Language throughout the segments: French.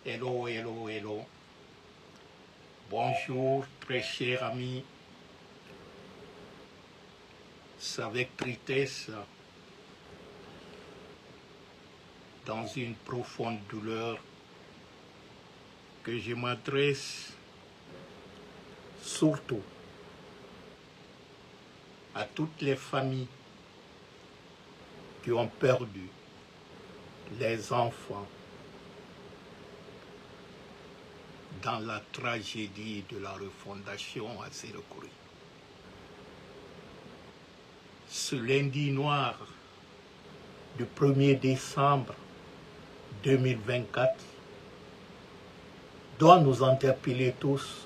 Hello, hello, hello. Bonjour, très cher ami. C'est avec tristesse, dans une profonde douleur, que je m'adresse surtout à toutes les familles qui ont perdu les enfants dans la tragédie de la refondation à Sérékouri. Ce lundi noir du 1er décembre 2024 doit nous interpeller tous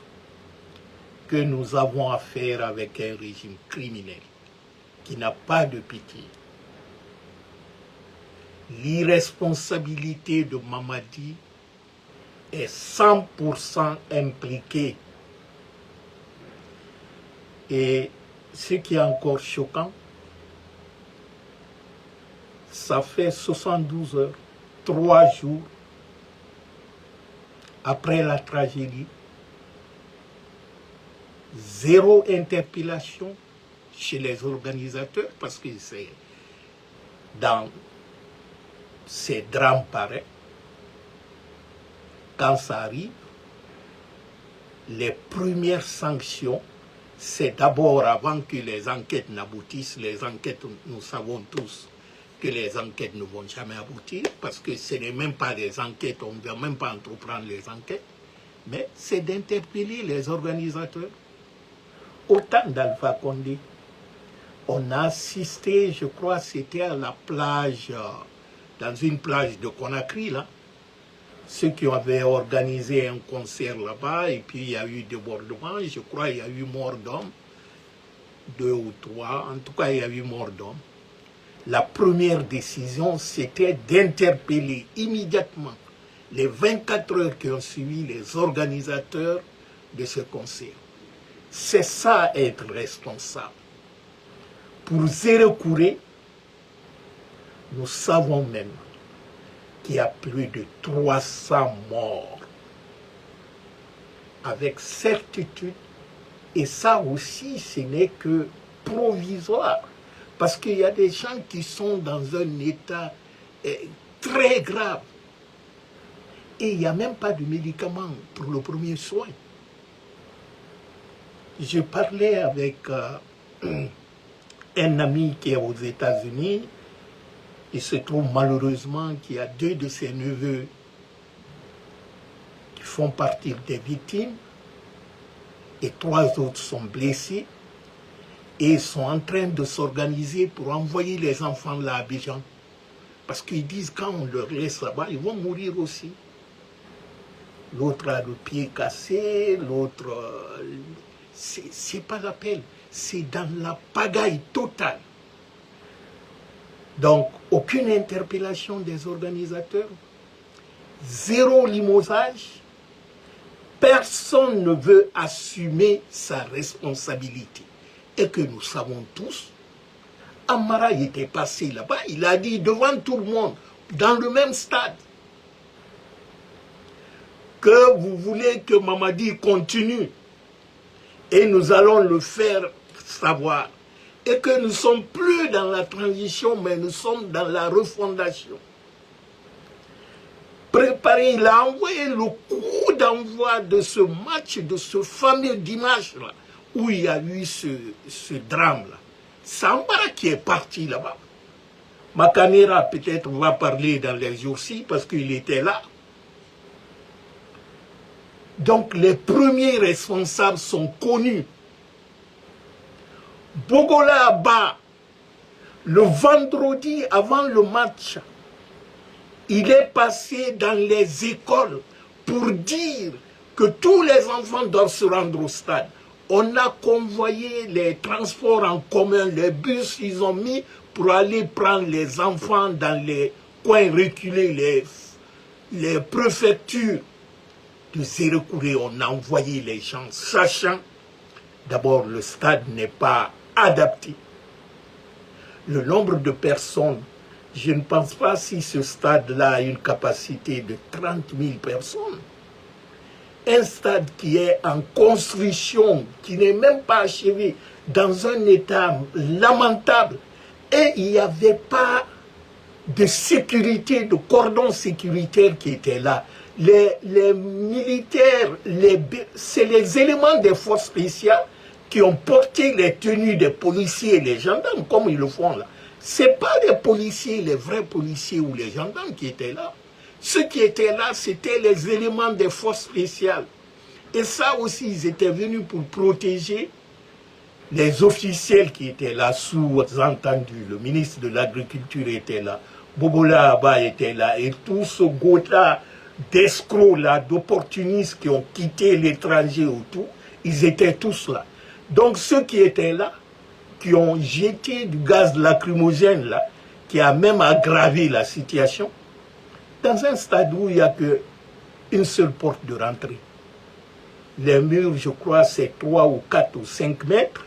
que nous avons affaire avec un régime criminel qui n'a pas de pitié. L'irresponsabilité de Mamadi est 100% impliquée. Et ce qui est encore choquant, ça fait 72 heures, 3 jours après la tragédie, 0 interpellation chez les organisateurs, parce que c'est dans ces drames pareils, quand ça arrive, les premières sanctions, c'est d'abord avant que les enquêtes n'aboutissent. Les enquêtes, nous savons tous que les enquêtes ne vont jamais aboutir, parce que ce n'est même pas des enquêtes, on ne va même pas entreprendre les enquêtes, mais c'est d'interpeller les organisateurs. Au temps d'Alpha Condé, on a assisté, je crois, c'était à la plage, dans une plage de Conakry, là, ceux qui avaient organisé un concert là-bas, et puis il y a eu débordement, je crois il y a eu mort d'hommes, 2 ou 3, en tout cas il y a eu mort d'hommes. La première décision, c'était d'interpeller immédiatement les 24 heures qui ont suivi les organisateurs de ce concert. C'est ça être responsable. Pour Sérékouri, nous savons même qu'il y a plus de 300 morts. Avec certitude, et ça aussi, ce n'est que provisoire. Parce qu'il y a des gens qui sont dans un état très grave. Et il n'y a même pas de médicaments pour le premier soin. Je parlais avec un ami qui est aux États-Unis. Il se trouve malheureusement qu'il y a 2 de ses neveux qui font partie des victimes et 3 autres sont blessés et ils sont en train de s'organiser pour envoyer les enfants là à Abidjan. Parce qu'ils disent quand on leur laisse là-bas, ils vont mourir aussi. L'autre a le pied cassé, l'autre... c'est pas la peine, c'est dans la pagaille totale. Donc, aucune interpellation des organisateurs, 0 limogeage, personne ne veut assumer sa responsabilité. Et que nous savons tous, Amara était passé là-bas, il a dit devant tout le monde, dans le même stade, que vous voulez que Mamadi continue, et nous allons le faire savoir. Et que nous ne sommes plus dans la transition, mais nous sommes dans la refondation. Préparé, il a envoyé le coup d'envoi de ce match, de ce fameux dimanche-là, où il y a eu ce drame-là. C'est Amara qui est parti là-bas. Makanera peut-être va parler dans les jours-ci, parce qu'il était là. Donc les premiers responsables sont connus. Bogola Abba, le vendredi avant le match, il est passé dans les écoles pour dire que tous les enfants doivent se rendre au stade. On a convoyé les transports en commun, les bus, ils ont mis pour aller prendre les enfants dans les coins reculés, les préfectures de Sérékouri. On a envoyé les gens, sachant d'abord le stade n'est pas adapté. Le nombre de personnes Je ne pense pas si ce stade-là a une capacité de 30 000 personnes. Un stade qui est en construction, qui n'est même pas achevé, dans un état lamentable. Et il n'y avait pas de sécurité, de cordon sécuritaire qui était là. Les militaires, c'est les éléments des forces spéciales qui ont porté les tenues des policiers et les gendarmes, comme ils le font là. Ce n'est pas les policiers, les vrais policiers ou les gendarmes qui étaient là. Ceux qui étaient là, c'était les éléments des forces spéciales. Et ça aussi, ils étaient venus pour protéger les officiels qui étaient là, sous-entendus. Le ministre de l'Agriculture était là, Bobola Abba était là, et tout ce gotha d'escrocs là, d'opportunistes qui ont quitté l'étranger autour, ils étaient tous là. Donc ceux qui étaient là, qui ont jeté du gaz lacrymogène là, qui a même aggravé la situation, dans un stade où il n'y a qu'une seule porte de rentrée. Les murs, je crois, c'est 3 ou 4 ou 5 mètres.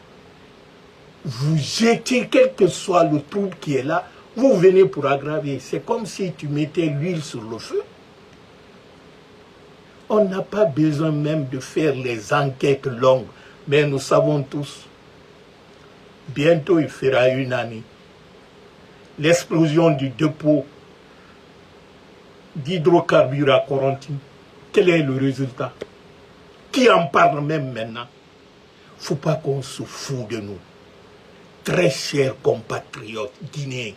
Vous jetez, quel que soit le trouble qui est là, vous venez pour aggraver. C'est comme si tu mettais l'huile sur le feu. On n'a pas besoin même de faire les enquêtes longues. Mais nous savons tous, bientôt il fera 1 année. L'explosion du dépôt d'hydrocarbures à Coronti, quel est le résultat? Qui en parle même maintenant? Il ne faut pas qu'on se fout de nous. Très chers compatriotes guinéens,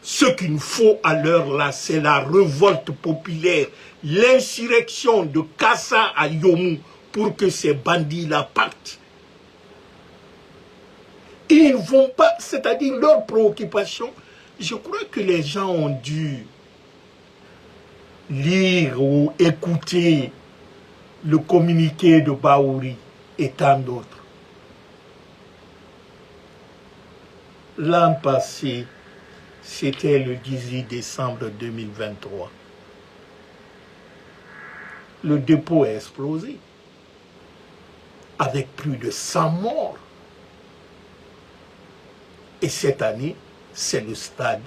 ce qu'il nous faut à l'heure là, c'est la révolte populaire, l'insurrection de Kassa à Yomou pour que ces bandits-là partent. Ils ne vont pas, c'est-à-dire leur préoccupation, je crois que les gens ont dû lire ou écouter le communiqué de Baouri et tant d'autres. L'an passé, c'était le 18 décembre 2023. Le dépôt a explosé avec plus de 100 morts. Et cette année, c'est le stade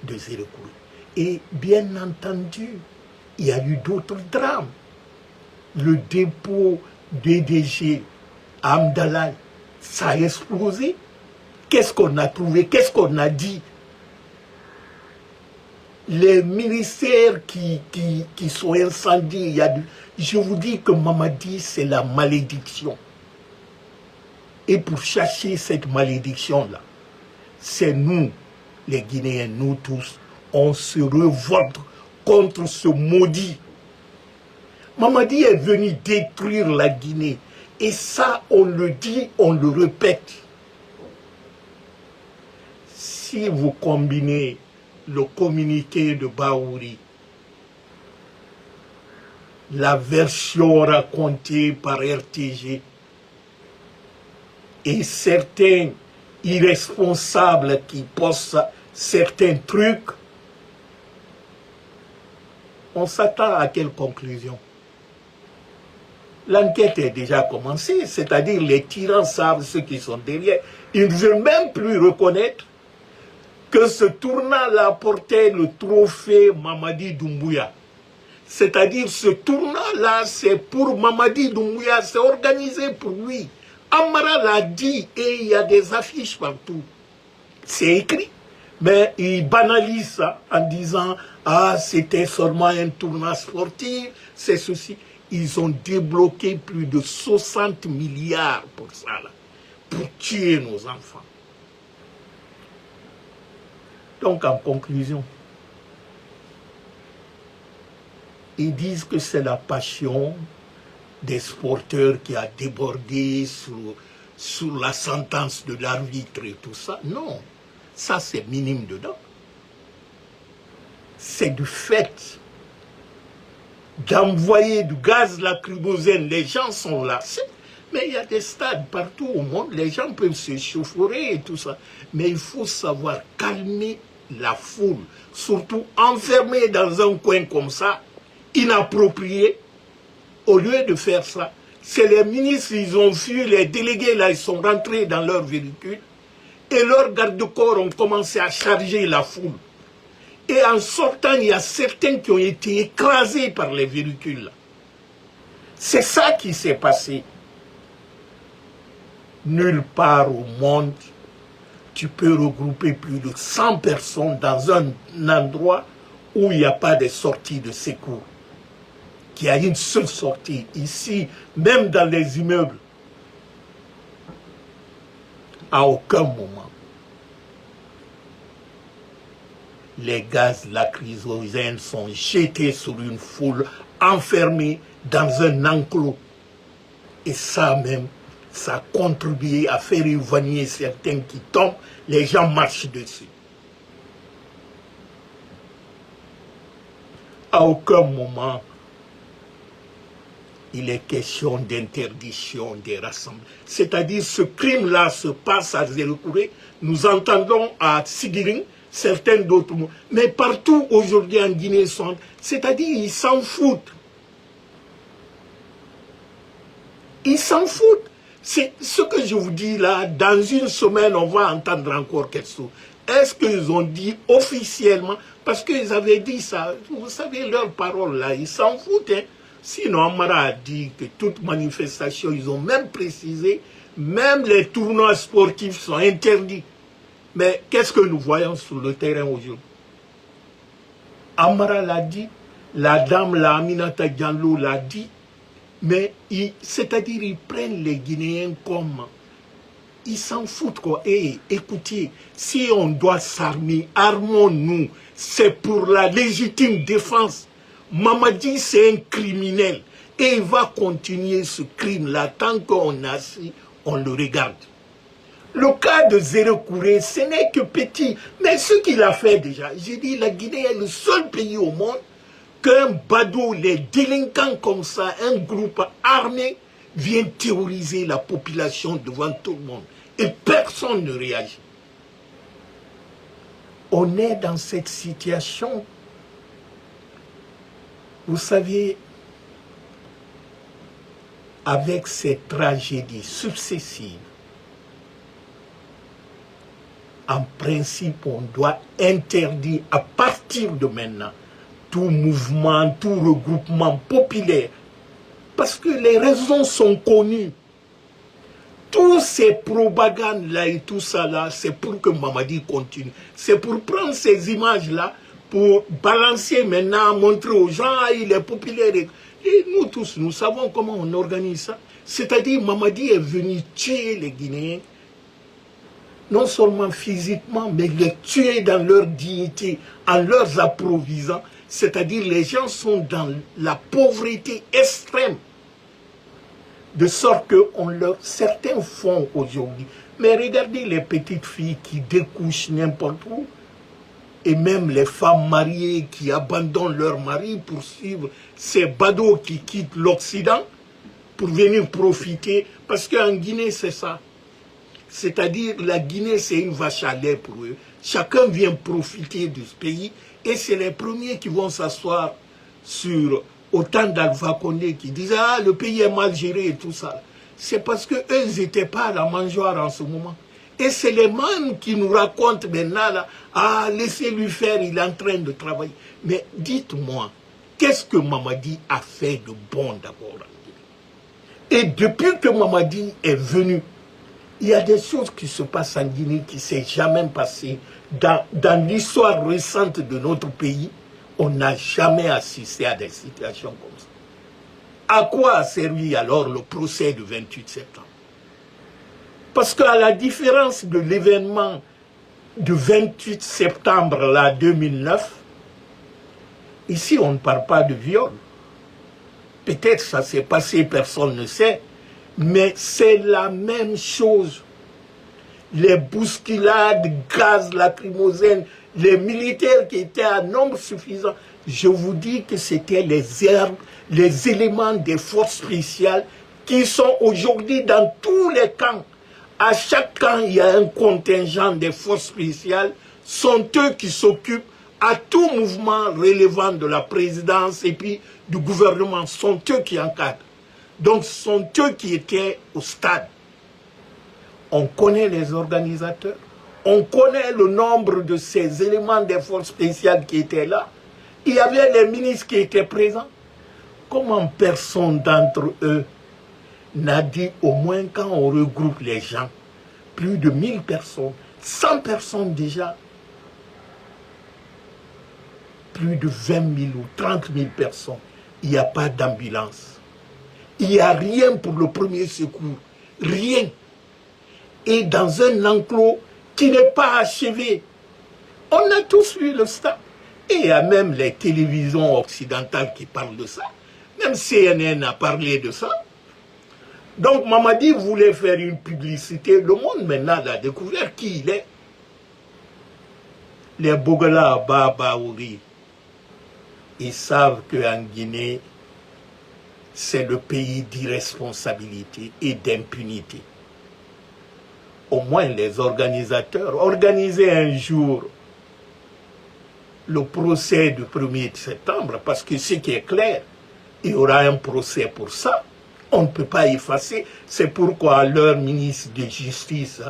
de Zérekourou. Et bien entendu, il y a eu d'autres drames. Le dépôt DDG à Amdalaï, ça a explosé. Qu'est-ce qu'on a trouvé? Qu'est-ce qu'on a dit? Les ministères qui sont incendiés, je vous dis que Mamadi, c'est la malédiction. Et pour chercher cette malédiction-là, c'est nous, les Guinéens, nous tous, on se révolte contre ce maudit. Mamadi est venu détruire la Guinée. Et ça, on le dit, on le répète. Si vous combinez le communiqué de Baouri, la version racontée par RTG et certains irresponsables qui postent certains trucs, on s'attend à quelle conclusion? L'enquête est déjà commencée, c'est-à-dire les tyrans savent ceux qui sont derrière. Ils ne veulent même plus reconnaître que ce tournant-là portait le trophée Mamadi Doumbouya. C'est-à-dire ce tournant-là, c'est pour Mamadi Doumbouya, c'est organisé pour lui. Amara l'a dit et il y a des affiches partout. C'est écrit. Mais ils banalisent ça en disant « Ah, c'était seulement un tournant sportif, c'est ceci ». Ils ont débloqué plus de 60 milliards pour ça, là, pour tuer nos enfants. Donc, en conclusion, ils disent que c'est la passion des sporteurs qui a débordé sur la sentence de l'arbitre et tout ça. Non, ça c'est minime dedans. C'est du fait d'envoyer du gaz lacrymogène. Les gens sont là. Mais il y a des stades partout au monde, les gens peuvent se chauffer et tout ça. Mais il faut savoir calmer la foule, surtout enfermée dans un coin comme ça, inapproprié. Au lieu de faire ça, c'est les ministres, ils ont fui, les délégués là, ils sont rentrés dans leur véhicule et leurs garde-corps ont commencé à charger la foule. Et en sortant, il y a certains qui ont été écrasés par les véhicules. C'est ça qui s'est passé. Nulle part au monde, tu peux regrouper plus de 100 personnes dans un endroit où il n'y a pas de sortie de secours. Qu'il y a une seule sortie. Ici, même dans les immeubles, à aucun moment, les gaz lacrymogènes sont jetés sur une foule enfermée dans un enclos. Et ça même, ça a contribué à faire évanouir certains qui tombent, les gens marchent dessus. À aucun moment, il est question d'interdiction des rassemblements. C'est-à-dire ce crime-là se passe à Zérokouré, nous entendons à Sigiring, certains d'autres mots, mais partout aujourd'hui en Guinée, c'est-à-dire ils s'en foutent. Ils s'en foutent. C'est ce que je vous dis là, dans une semaine, on va entendre encore quelque chose. Est-ce qu'ils ont dit officiellement? Parce qu'ils avaient dit ça, vous savez, leurs paroles là, ils s'en foutent. Hein. Sinon, Amara a dit que toute manifestation, ils ont même précisé, même les tournois sportifs sont interdits. Mais qu'est-ce que nous voyons sur le terrain aujourd'hui? Amara l'a dit, la dame, la Aminata Diallo l'a dit, mais c'est-à-dire ils prennent les Guinéens comme... Ils s'en foutent quoi. Et écoutez, si on doit s'armer, armons-nous. C'est pour la légitime défense. Mamadi, c'est un criminel. Et il va continuer ce crime-là. Tant qu'on assis, on le regarde. Le cas de Zérokouré, ce n'est que petit. Mais ce qu'il a fait déjà, j'ai dit, la Guinée est le seul pays au monde qu'un badaud, les délinquants comme ça, un groupe armé, vient terroriser la population devant tout le monde. Et personne ne réagit. On est dans cette situation. Vous savez, avec ces tragédies successives, en principe, on doit interdire à partir de maintenant tout mouvement, tout regroupement populaire. Parce que les raisons sont connues. Tous ces propagandes-là et tout ça là, c'est pour que Mamadi continue. C'est pour prendre ces images-là, pour balancer maintenant, montrer aux gens, ah, il est populaire. Et nous tous, nous savons comment on organise ça. C'est-à-dire, Mamadi est venu tuer les Guinéens, non seulement physiquement, mais les tuer dans leur dignité, en leur approvisant. C'est-à-dire, les gens sont dans la pauvreté extrême. De sorte que certains font aujourd'hui. Mais regardez les petites filles qui découchent n'importe où. Et même les femmes mariées qui abandonnent leur mari pour suivre ces badauds qui quittent l'Occident pour venir profiter. Parce qu'en Guinée, c'est ça. C'est-à-dire, la Guinée, c'est une vache à lait pour eux. Chacun vient profiter de ce pays. Et c'est les premiers qui vont s'asseoir sur... Autant d'Alpha Condé qui disaient « Ah, le pays est mal géré » et tout ça. C'est parce qu'eux, ils n'étaient pas à la mangeoire en ce moment. Et c'est les mêmes qui nous racontent maintenant là, « Ah, laissez-lui faire, il est en train de travailler. » Mais dites-moi, qu'est-ce que Mamadi a fait de bon d'abord en Guinée? Et depuis que Mamadi est venu, il y a des choses qui se passent en Guinée qui ne s'est jamais passées. Dans l'histoire récente de notre pays, on n'a jamais assisté à des situations comme ça. À quoi a servi alors le procès du 28 septembre? Parce qu'à la différence de l'événement du 28 septembre là, 2009, ici on ne parle pas de viol. Peut-être ça s'est passé, personne ne sait, mais c'est la même chose. Les bousculades, gaz lacrymogènes, les militaires qui étaient à nombre suffisant, je vous dis que c'était les éléments des forces spéciales qui sont aujourd'hui dans tous les camps. À chaque camp, il y a un contingent des forces spéciales, sont eux qui s'occupent à tout mouvement relevant de la présidence et puis du gouvernement, sont eux qui encadrent. Donc, sont eux qui étaient au stade. On connaît les organisateurs, On connaît le nombre de ces éléments des forces spéciales qui étaient là. Il y avait les ministres qui étaient présents. Comment personne d'entre eux n'a dit au moins quand on regroupe les gens, plus de 1000 personnes, 100 personnes déjà, plus de 20 000 ou 30 000 personnes, il n'y a pas d'ambulance. Il n'y a rien pour le premier secours. Rien. Et dans un enclos qui n'est pas achevé. On a tous vu le stade. Et il y a même les télévisions occidentales qui parlent de ça. Même CNN a parlé de ça. Donc Mamadi voulait faire une publicité. Le monde maintenant a découvert qui il est. Les Bogala Babaouri, ils savent qu'en Guinée, c'est le pays d'irresponsabilité et d'impunité. Au moins les organisateurs, organiser un jour le procès du 1er septembre, parce que ce qui est clair, il y aura un procès pour ça. On ne peut pas effacer. C'est pourquoi leur ministre de Justice,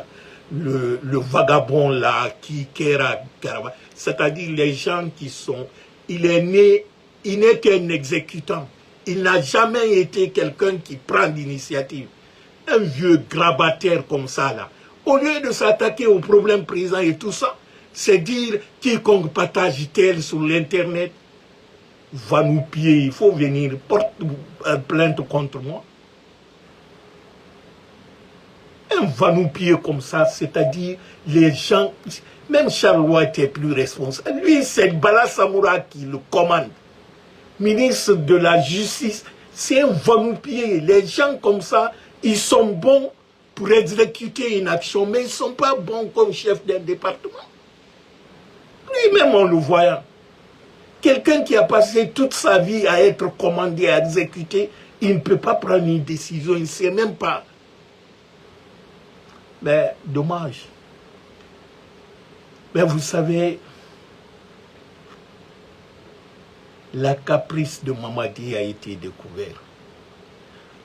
le vagabond là, c'est-à-dire les gens qui sont... Il n'est qu'un exécutant. Il n'a jamais été quelqu'un qui prend l'initiative. Un vieux grabataire comme ça là. Au lieu de s'attaquer aux problèmes présents et tout ça, c'est dire quiconque partage tel sur l'internet va nous piller, il faut venir porter plainte contre moi. Un va nous piller comme ça, c'est-à-dire les gens, même Charles était plus responsable. Lui, c'est Bala Samoura qui le commande. Ministre de la Justice, c'est un va nous piller. Les gens comme ça, ils sont bons pour exécuter une action, mais ils ne sont pas bons comme chef d'un département. Lui-même, en le voyant, quelqu'un qui a passé toute sa vie à être commandé, à exécuter, il ne peut pas prendre une décision, il ne sait même pas. Mais dommage. Mais vous savez, la caprice de Mamadi a été découvert.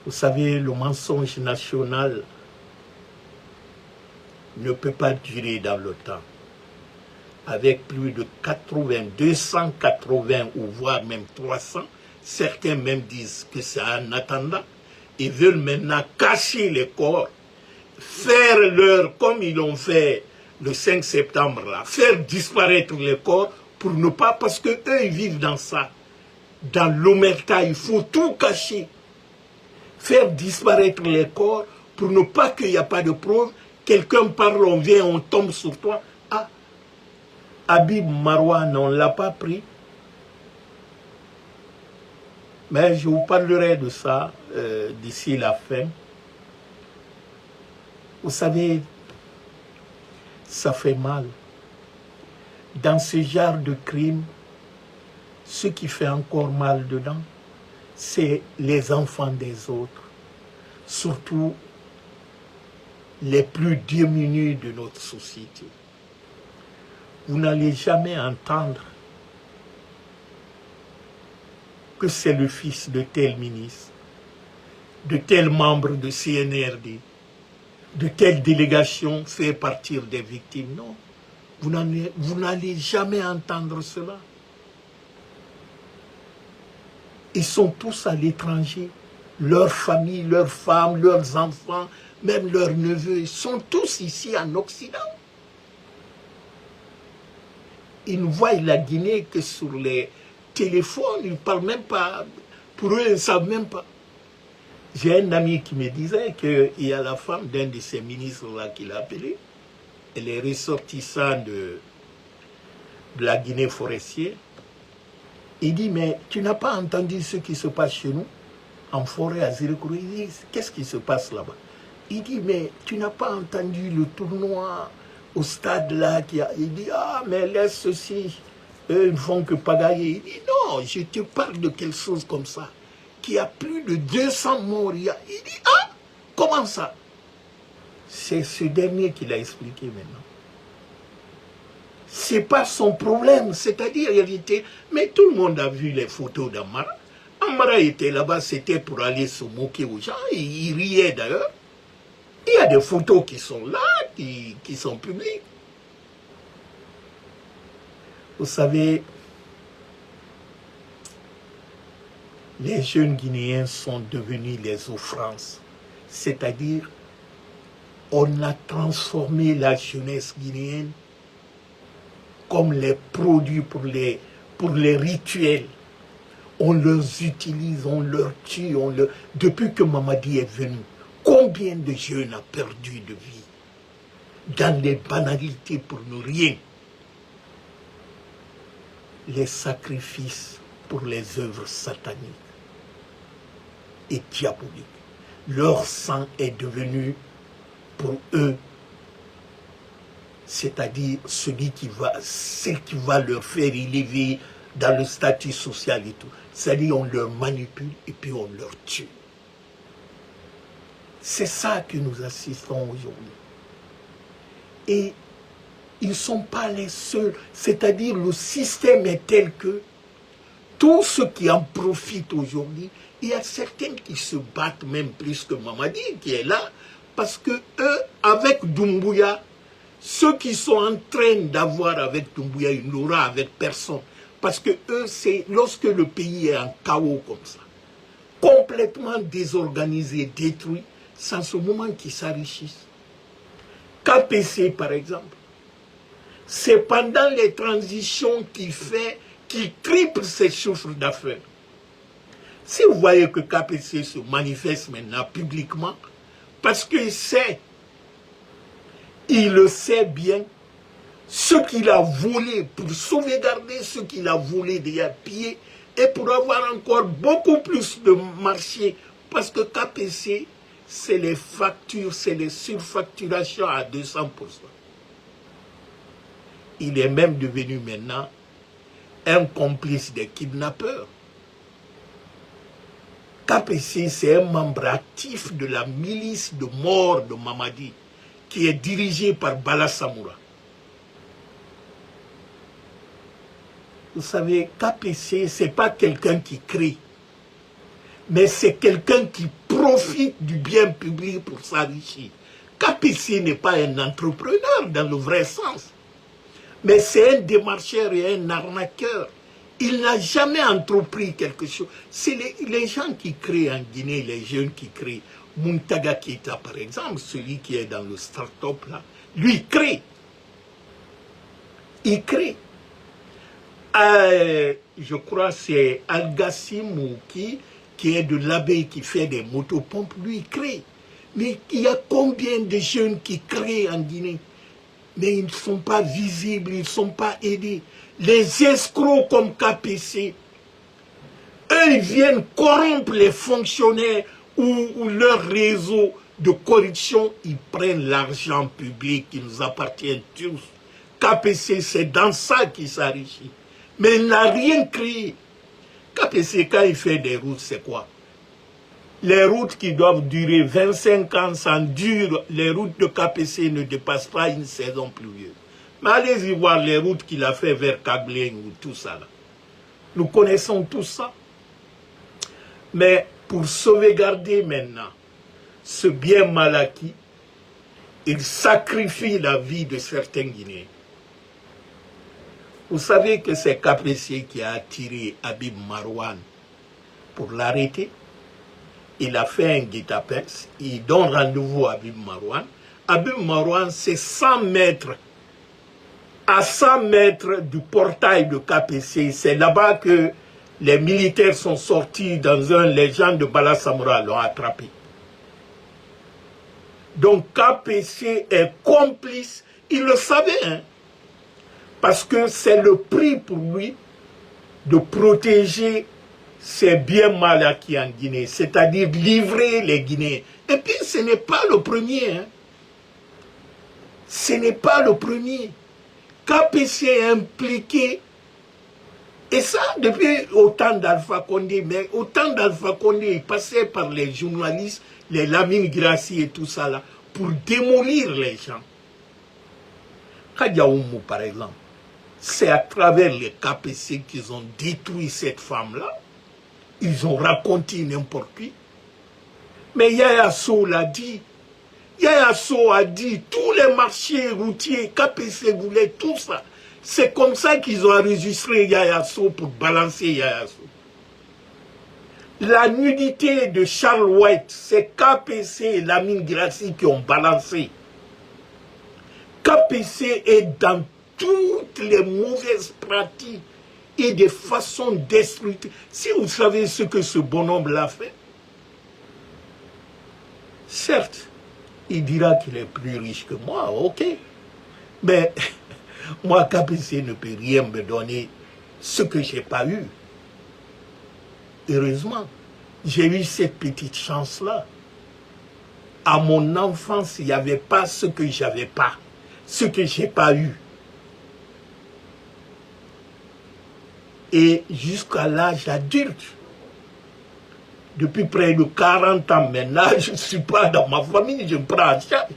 Vous savez, le mensonge national ne peut pas durer dans le temps. Avec plus de 280 ou voire même 300, certains même disent que c'est en attendant. Ils veulent maintenant cacher les corps, faire leur, comme ils l'ont fait le 5 septembre, là, faire disparaître les corps pour ne pas, parce qu'eux ils vivent dans ça. Dans l'omerta, il faut tout cacher. Faire disparaître les corps pour ne pas qu'il n'y a pas de preuve. Quelqu'un parle, on vient, on tombe sur toi. Ah, Habib Marouane, on ne l'a pas pris. Mais je vous parlerai de ça d'ici la fin. Vous savez, ça fait mal. Dans ce genre de crime, ce qui fait encore mal dedans, c'est les enfants des autres. Surtout les plus démunis de notre société. Vous n'allez jamais entendre que c'est le fils de tel ministre, de tel membre de CNRD, de telle délégation fait partir des victimes. Non, vous n'allez jamais entendre cela. Ils sont tous à l'étranger. Leurs familles, leurs femmes, leurs enfants, même leurs neveux, ils sont tous ici en Occident. Ils ne voient la Guinée que sur les téléphones, ils ne parlent même pas. Pour eux, ils ne savent même pas. J'ai un ami qui me disait qu'il y a la femme d'un de ces ministres-là qu'il a appelé. Elle est ressortissante de la Guinée forestière. Il dit, mais tu n'as pas entendu ce qui se passe chez nous, en forêt à Zirikourou? Il dit, qu'est-ce qui se passe là-bas? Il dit, mais tu n'as pas entendu le tournoi au stade là Il dit, ah, mais laisse ceci, eux ils ne font que pagailler. Il dit, non, je te parle de quelque chose comme ça, qui a plus de 200 morts. Il dit, ah, comment ça? C'est ce dernier qui l'a expliqué maintenant. Ce n'est pas son problème, c'est-à-dire en réalité, mais tout le monde a vu les photos d'Amara. Amara était là-bas, c'était pour aller se moquer aux gens, il riait d'ailleurs. Il y a des photos qui sont là, qui sont publiques. Vous savez, les jeunes Guinéens sont devenus les offrandes. C'est-à-dire, on a transformé la jeunesse guinéenne comme les produits pour les rituels. On les utilise, on leur tue. Depuis que Mamadi est venu, combien de jeunes ont perdu de vie dans les banalités pour ne rien? Les sacrifices pour les œuvres sataniques et diaboliques. Leur sang est devenu pour eux, c'est-à-dire ce qui va leur faire élever dans le statut social et tout. C'est-à-dire on leur manipule et puis on leur tue. C'est ça que nous assistons aujourd'hui. Et ils ne sont pas les seuls. C'est-à-dire le système est tel que tous ceux qui en profitent aujourd'hui, il y a certains qui se battent même plus que Mamadi qui est là, parce que eux, avec Doumbouya, ceux qui sont en train d'avoir avec Doumbouya, ils n'auront avec personne. Parce que eux, c'est lorsque le pays est en chaos comme ça, complètement désorganisé, détruit, c'est en ce moment qu'ils s'enrichissent. KPC, par exemple, c'est pendant les transitions qu'il triple ses chiffres d'affaires. Si vous voyez que KPC se manifeste maintenant publiquement, parce qu'il sait, il le sait bien, ce qu'il a volé, pour sauvegarder ce qu'il a volé déjà pillé, et pour avoir encore beaucoup plus de marché, parce que KPC, c'est les factures, c'est les surfacturations à 200%. Il est même devenu maintenant un complice des kidnappeurs. KPC, c'est un membre actif de la milice de mort de Mamadi, qui est dirigée par Bala Samoura. Vous savez, KPC, ce n'est pas quelqu'un qui crée, mais c'est quelqu'un qui profite du bien public pour s'enrichir. KPC n'est pas un entrepreneur dans le vrai sens, mais c'est un démarcheur et un arnaqueur. Il n'a jamais entrepris quelque chose. C'est les gens qui créent en Guinée, les jeunes qui créent. Muntaga Keita, par exemple, celui qui est dans le start-up là, lui, il crée. Il crée. Je crois que c'est Al-Gassim qui est de l'abbé qui fait des motopompes, lui, il crée. Mais il y a combien de jeunes qui créent en Guinée? Mais ils ne sont pas visibles, ils ne sont pas aidés. Les escrocs comme KPC, eux, ils viennent corrompre les fonctionnaires ou leur réseau de corruption, ils prennent l'argent public qui nous appartient tous. KPC, c'est dans ça qu'il s'enrichit. Mais il n'a rien créé. KPC, quand il fait des routes, c'est quoi? Les routes qui doivent durer 25 ans, ça dure. Les routes de KPC ne dépassent pas une saison pluvieuse. Mais allez-y voir les routes qu'il a fait vers Kabylie ou tout ça. Là. Nous connaissons tout ça. Mais pour sauvegarder maintenant ce bien mal acquis, il sacrifie la vie de certains Guinéens. Vous savez que c'est KPC qui a attiré Habib Marouane pour l'arrêter. Il a fait un guet-apens, il donne rendez-vous à Habib Marouane. Habib Marouane, c'est 100 mètres. À 100 mètres du portail de KPC, c'est là-bas que les militaires sont sortis les gens de Bala Samoura l'ont attrapé. Donc KPC est complice, il le savait, hein, parce que c'est le prix pour lui de protéger ces biens mal acquis en Guinée, c'est-à-dire livrer les Guinéens. Et puis ce n'est pas le premier, hein. Ce n'est pas le premier. KPC est impliqué, et ça depuis au temps d'Alpha Condé, mais au temps d'Alpha Condé, il passait par les journalistes, les Lamine Grassi et tout ça là, pour démolir les gens. Kadiaoumou par exemple, c'est à travers les KPC qu'ils ont détruit cette femme-là. Ils ont raconté n'importe qui. Mais Yaya Sow l'a dit. Yaya Sow a dit, tous les marchés routiers, KPC voulait tout ça. C'est comme ça qu'ils ont enregistré Yaya Sow pour balancer Yaya Sow. La nudité de Charles White, c'est KPC et Lamine Grassi qui ont balancé. KPC est dans toutes les mauvaises pratiques et des façons destructives. Si vous savez ce que ce bonhomme l'a fait, certes, il dira qu'il est plus riche que moi, ok. Mais moi, KPC ne peut rien me donner ce que je n'ai pas eu. Heureusement, j'ai eu cette petite chance-là. À mon enfance, il n'y avait pas ce que j'avais pas, ce que je n'ai pas eu. Et jusqu'à l'âge adulte, depuis près de 40 ans maintenant, je ne suis pas dans ma famille, je me prends en charge.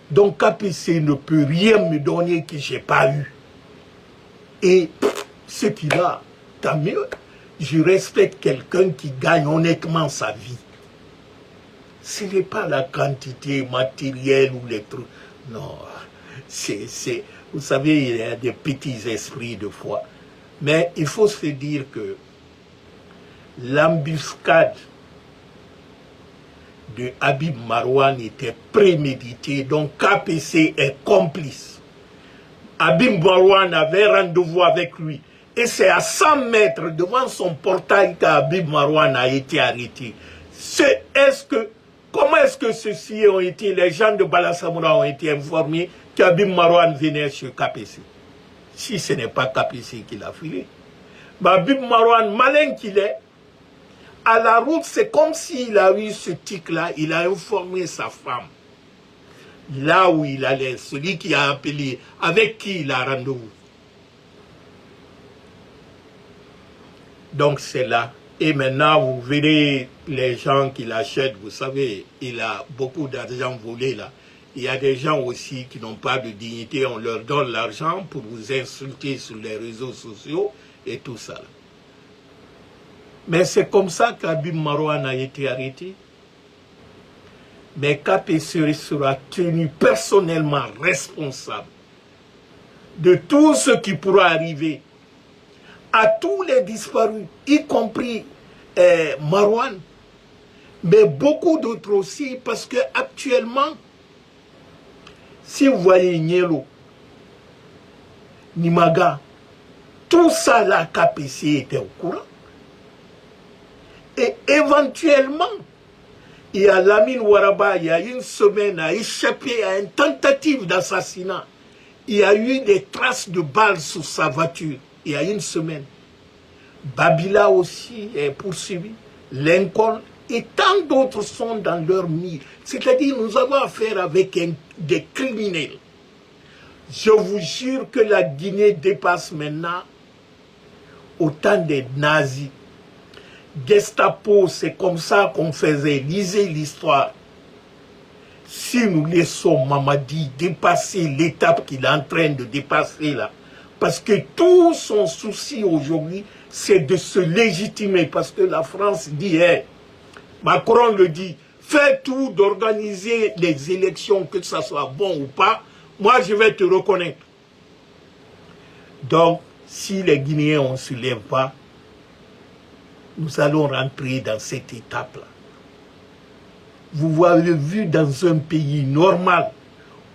Donc KPC ne peut rien me donner que je n'ai pas eu. Et ce qu'il a, tant mieux. Je respecte quelqu'un qui gagne honnêtement sa vie. Ce n'est pas la quantité matérielle ou les trucs. Non, vous savez, il y a des petits esprits de foi. Mais il faut se dire que l'embuscade de Habib Marouane était préméditée, donc KPC est complice. Habib Marouane avait rendez-vous avec lui. Et c'est à 100 mètres devant son portail qu'Habib Marouane a été arrêté. Comment est-ce que ceux-ci ont été, les gens de Balasamoura ont été informés qu'Habib Marouane venait chez KPC? Si ce n'est pas KPC qui l'a filé. Mais Habib Marouane, malin qu'il est, à la route, c'est comme s'il a eu ce tic-là, il a informé sa femme. Là où il allait, celui qui a appelé, avec qui il a rendez-vous. Donc c'est là. Et maintenant, vous verrez les gens qui l'achètent, vous savez, il a beaucoup d'argent volé là. Il y a des gens aussi qui n'ont pas de dignité, on leur donne l'argent pour vous insulter sur les réseaux sociaux et tout ça. Mais c'est comme ça qu'Habib Marouane a été arrêté. Mais KPC sera tenu personnellement responsable de tout ce qui pourra arriver à tous les disparus, y compris Marouane, mais beaucoup d'autres aussi, parce que actuellement, si vous voyez Nielo, Nimaga, tout ça là, KPC était au courant. Et éventuellement, il y a Lamine Ouaraba, il y a une semaine, a échappé à une tentative d'assassinat. Il y a eu des traces de balles sur sa voiture. Il y a une semaine. Babila aussi est poursuivi. Lincoln et tant d'autres sont dans leur mire. C'est-à-dire, nous avons affaire avec des criminels. Je vous jure que la Guinée dépasse maintenant autant des nazis. Gestapo, c'est comme ça qu'on faisait. Lisez l'histoire. Si nous laissons Mamadi dépasser l'étape qu'il est en train de dépasser là, parce que tout son souci aujourd'hui, c'est de se légitimer. Parce que la France dit, hey, Macron le dit, fais tout d'organiser les élections, que ça soit bon ou pas, moi je vais te reconnaître. Donc, si les Guinéens ne se lèvent pas, nous allons rentrer dans cette étape-là. Vous avez vu dans un pays normal,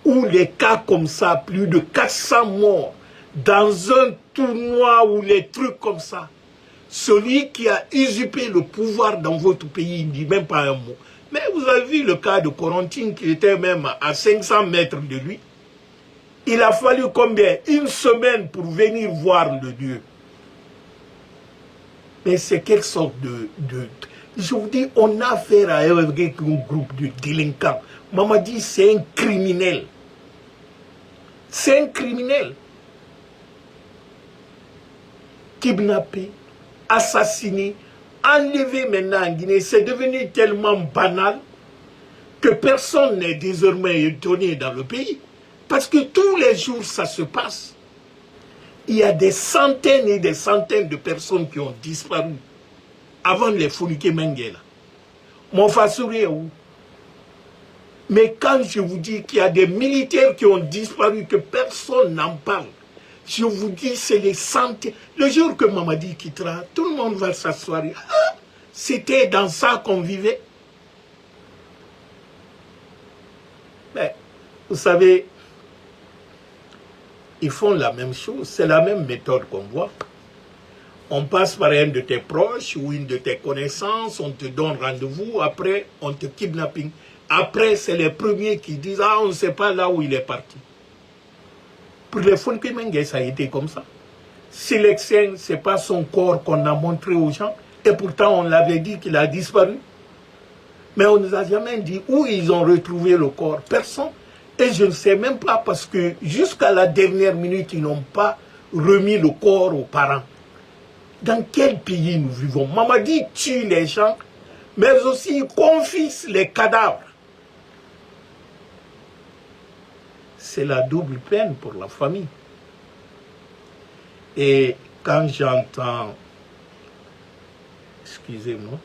où les cas comme ça, plus de 400 morts, dans un tournoi ou les trucs comme ça, celui qui a usurpé le pouvoir dans votre pays, il ne dit même pas un mot. Mais vous avez vu le cas de Corentine qui était même à 500 mètres de lui. Il a fallu combien? Une semaine pour venir voir le Dieu. Mais c'est quelle sorte je vous dis, on a affaire à un groupe de délinquants. Maman dit, c'est un criminel. C'est un criminel. Kidnappé, assassiné, enlevé maintenant en Guinée, c'est devenu tellement banal que personne n'est désormais étonné dans le pays. Parce que tous les jours, ça se passe. Il y a des centaines et des centaines de personnes qui ont disparu avant les Foulike Menguela. Mon Fassouri est où? Mais quand je vous dis qu'il y a des militaires qui ont disparu, que personne n'en parle, je vous dis, c'est les centaines. Le jour que Mamadi quittera, tout le monde va s'asseoir. Ah, c'était dans ça qu'on vivait. Mais, vous savez, ils font la même chose. C'est la même méthode qu'on voit. On passe par un de tes proches ou une de tes connaissances, on te donne rendez-vous, après on te kidnapping. Après, c'est les premiers qui disent « Ah, on ne sait pas là où il est parti ». Pour les Funkimengue, ça a été comme ça. Silexien, ce n'est pas son corps qu'on a montré aux gens, et pourtant on l'avait dit qu'il a disparu. Mais on ne nous a jamais dit où ils ont retrouvé le corps. Personne. Et je ne sais même pas, parce que jusqu'à la dernière minute, ils n'ont pas remis le corps aux parents. Dans quel pays nous vivons? Mamadi tue les gens, mais aussi confisque les cadavres. C'est la double peine pour la famille. Et quand j'entends, excusez-moi,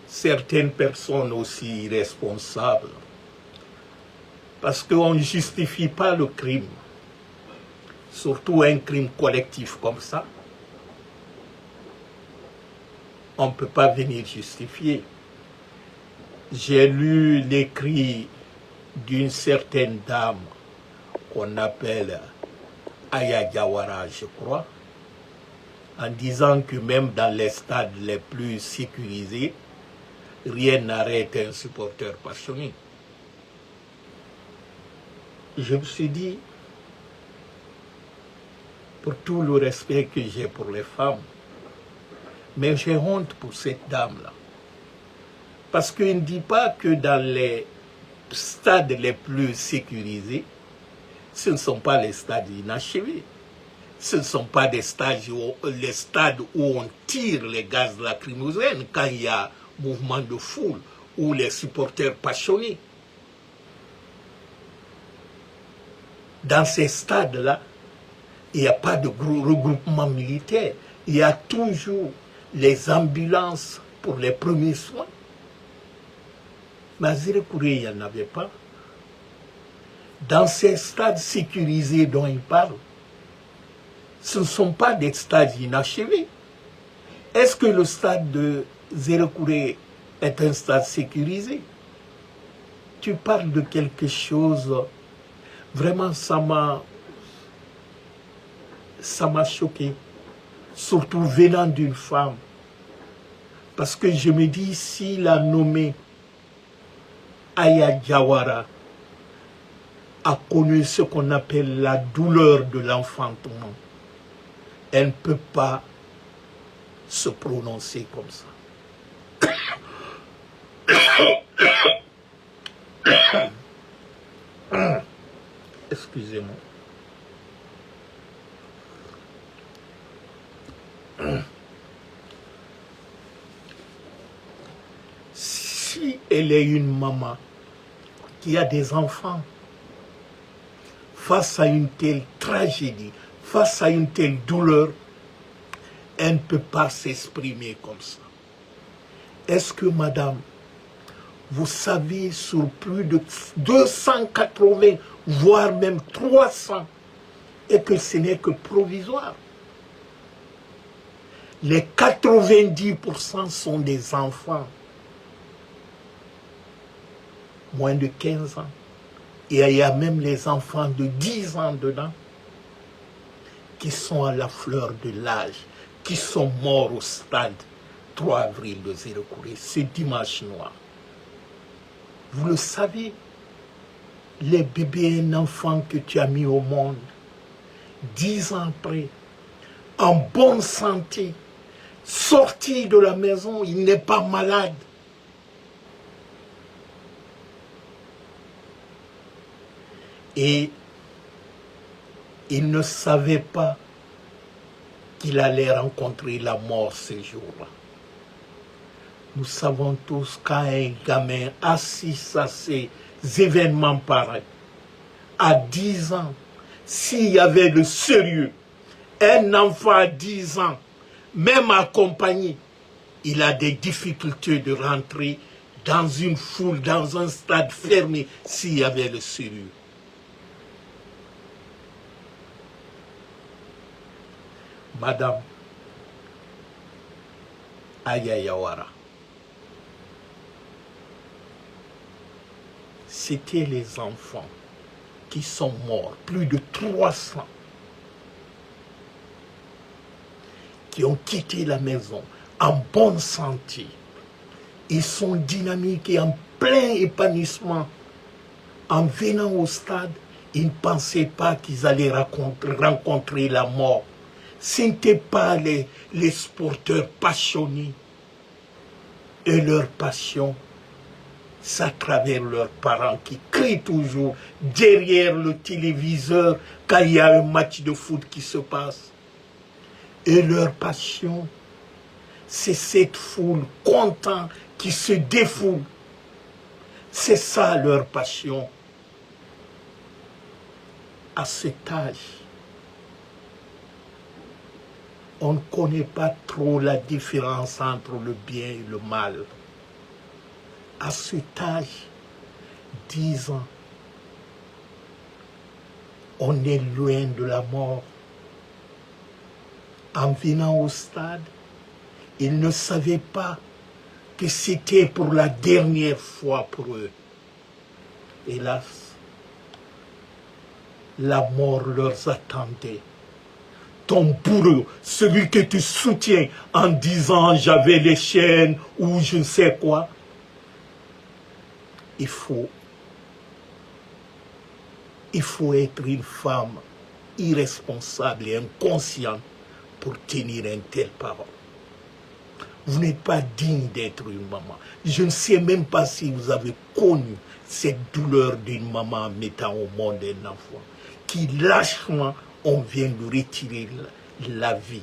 certaines personnes aussi irresponsables, parce qu'on ne justifie pas le crime, surtout un crime collectif comme ça, on ne peut pas venir justifier. J'ai lu l'écrit d'une certaine dame qu'on appelle Aya Jawara, je crois, en disant que même dans les stades les plus sécurisés, rien n'arrête un supporter passionné. Je me suis dit, pour tout le respect que j'ai pour les femmes, mais j'ai honte pour cette dame-là. Parce qu'il ne dit pas que dans les stades les plus sécurisés, ce ne sont pas les stades inachevés. Ce ne sont pas des stades les stades où on tire les gaz lacrymogènes quand il y a mouvement de foule ou les supporters passionnés. Dans ces stades-là, il n'y a pas de regroupement militaire. Il y a toujours les ambulances pour les premiers soins. Mais à Zirekouré, il n'y en avait pas. Dans ces stades sécurisés dont il parle, ce ne sont pas des stades inachevés. Est-ce que le stade de Zirekouré est un stade sécurisé? Tu parles de quelque chose, vraiment ça m'a choqué, surtout venant d'une femme. Parce que je me dis, s'il a nommé Aya Jawara, a connu ce qu'on appelle la douleur de l'enfantement, elle ne peut pas se prononcer comme ça. Excusez-moi. Si elle est une maman qui a des enfants, face à une telle tragédie, face à une telle douleur, elle ne peut pas s'exprimer comme ça. Est-ce que, madame, vous savez, sur plus de 280, voire même 300, et que ce n'est que provisoire? Les 90% sont des enfants, moins de 15 ans. Et il y a même les enfants de 10 ans dedans qui sont à la fleur de l'âge, qui sont morts au stade 3 avril de Zirekouré, ce dimanche noir. Vous le savez, les bébés, un enfant que tu as mis au monde, 10 ans après, en bonne santé, sorti de la maison, il n'est pas malade. Et il ne savait pas qu'il allait rencontrer la mort ce jour-là. Nous savons tous quand un gamin assiste à ces événements pareils, à 10 ans, s'il y avait le sérieux, un enfant à 10 ans, même accompagné, il a des difficultés de rentrer dans une foule, dans un stade fermé, s'il y avait le serrure. Madame Ayayawara, c'était les enfants qui sont morts, plus de 300, qui ont quitté la maison en bonne santé. Ils sont dynamiques et en plein épanouissement. En venant au stade, ils ne pensaient pas qu'ils allaient rencontrer la mort. Ce n'étaient pas les sporteurs passionnés. Et leur passion, c'est à travers leurs parents qui crient toujours derrière le téléviseur quand il y a un match de foot qui se passe. Et leur passion, c'est cette foule contente qui se défoule. C'est ça leur passion. À cet âge, on ne connaît pas trop la différence entre le bien et le mal. À cet âge, 10 ans, on est loin de la mort. En venant au stade, ils ne savaient pas que c'était pour la dernière fois pour eux. Hélas, la mort leur attendait. Ton bourreau, celui que tu soutiens en disant j'avais les chaînes ou je ne sais quoi, il faut être une femme irresponsable et inconsciente pour tenir une telle parole. Vous n'êtes pas digne d'être une maman. Je ne sais même pas si vous avez connu cette douleur d'une maman mettant au monde un enfant, qui lâchement, on vient lui retirer la vie.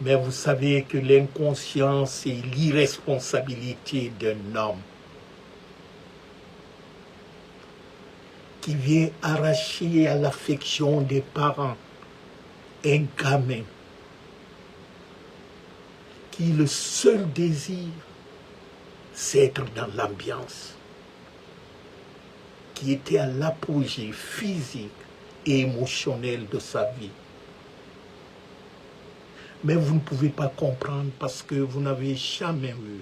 Mais vous savez que l'inconscience et l'irresponsabilité d'un homme qui vient arracher à l'affection des parents un gamin qui le seul désir, c'est être dans l'ambiance, qui était à l'apogée physique et émotionnelle de sa vie. Mais vous ne pouvez pas comprendre parce que vous n'avez jamais eu